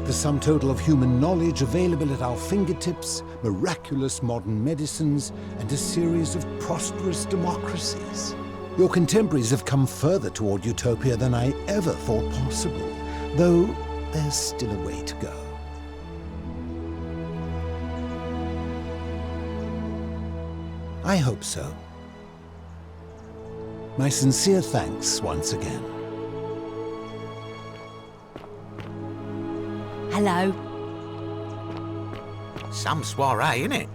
The sum total of human knowledge available at our fingertips, miraculous modern medicines, and a series of prosperous democracies. Your contemporaries have come further toward utopia than I ever thought possible, though there's still a way to go. I hope so. My sincere thanks once again. Hello. Some soiree, innit?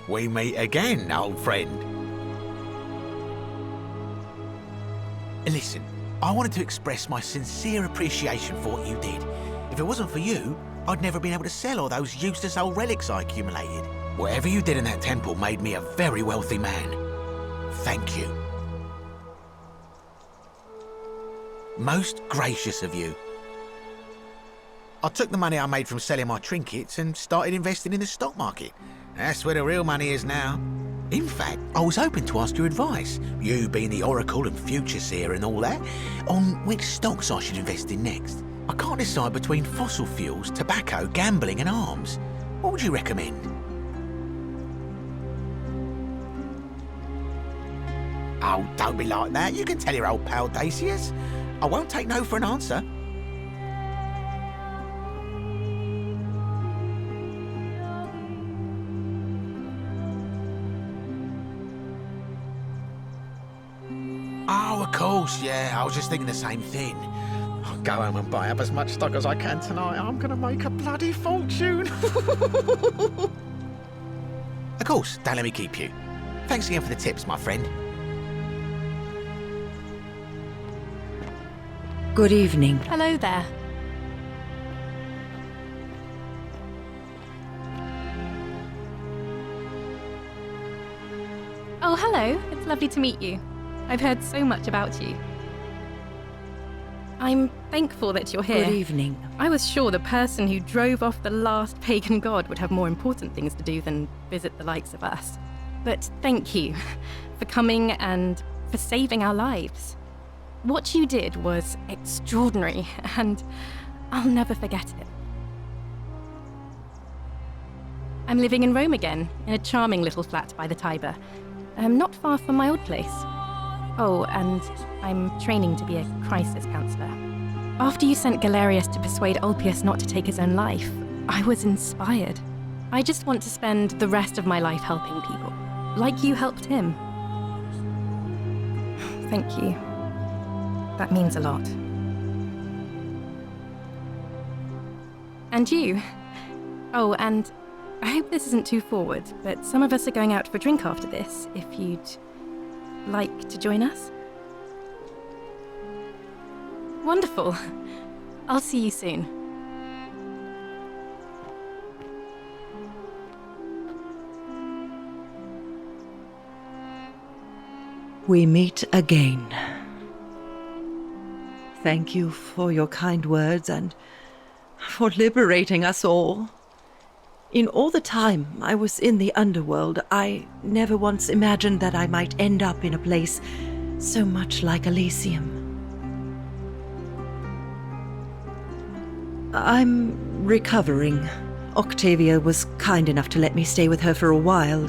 We meet again, old friend. Listen, I wanted to express my sincere appreciation for what you did. If it wasn't for you, I'd never been able to sell all those useless old relics I accumulated. Whatever you did in that temple made me a very wealthy man. Thank you. Most gracious of you. I took the money I made from selling my trinkets and started investing in the stock market. That's where the real money is now. In fact, I was hoping to ask your advice, you being the Oracle and Future Seer and all that, on which stocks I should invest in next. I can't decide between fossil fuels, tobacco, gambling and arms. What would you recommend? Oh, don't be like that. You can tell your old pal Dacius. I won't take no for an answer. Oh, of course, yeah. I was just thinking the same thing. I'll go home and buy up as much stock as I can tonight. I'm going to make a bloody fortune. Of course, don't let me keep you. Thanks again for the tips, my friend. Good evening. Hello there. Oh, hello. It's lovely to meet you. I've heard so much about you. I'm thankful that you're here. Good evening. I was sure the person who drove off the last pagan god would have more important things to do than visit the likes of us. But thank you for coming and for saving our lives. What you did was extraordinary, and I'll never forget it. I'm living in Rome again, in a charming little flat by the Tiber, not far from my old place. Oh, and I'm training to be a crisis counselor. After you sent Galerius to persuade Ulpius not to take his own life, I was inspired. I just want to spend the rest of my life helping people, like you helped him. Thank you. That means a lot. And you. Oh, and I hope this isn't too forward, but some of us are going out for a drink after this, if you'd like to join us? Wonderful. I'll see you soon. We meet again. Thank you for your kind words and for liberating us all. In all the time I was in the underworld, I never once imagined that I might end up in a place so much like Elysium. I'm recovering. Octavia was kind enough to let me stay with her for a while,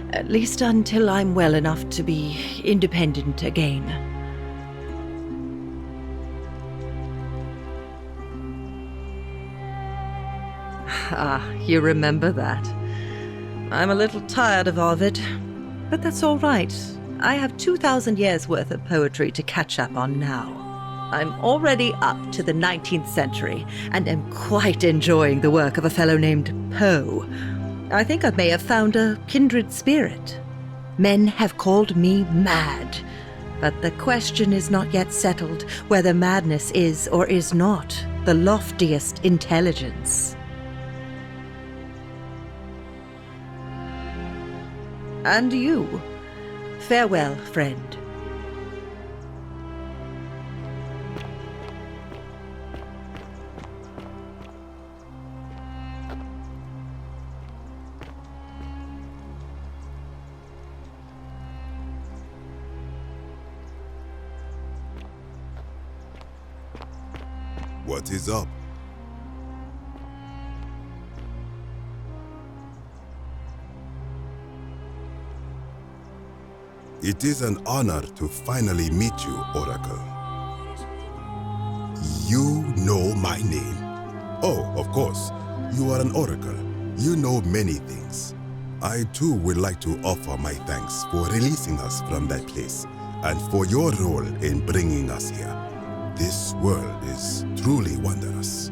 at least until I'm well enough to be independent again. Ah, you remember that. I'm a little tired of Ovid, but that's all right. I have 2,000 years' worth of poetry to catch up on now. I'm already up to the 19th century, and am quite enjoying the work of a fellow named Poe. I think I may have found a kindred spirit. Men have called me mad, but the question is not yet settled whether madness is or is not the loftiest intelligence. And you, farewell, friend. What is up? It is an honor to finally meet you, Oracle. You know my name. Oh, of course. You are an Oracle. You know many things. I too would like to offer my thanks for releasing us from that place, and for your role in bringing us here. This world is truly wondrous.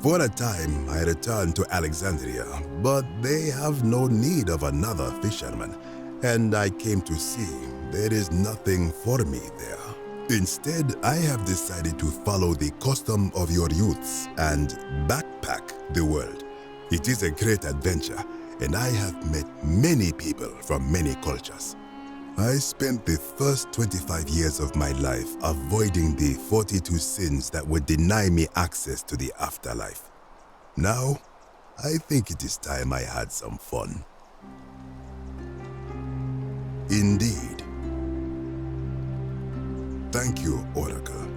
For a time, I returned to Alexandria, but they have no need of another fisherman, and I came to see there is nothing for me there. Instead, I have decided to follow the custom of your youths and backpack the world. It is a great adventure, and I have met many people from many cultures. I spent the first 25 years of my life avoiding the 42 sins that would deny me access to the afterlife. Now, I think it is time I had some fun. Indeed. Thank you, Oracle.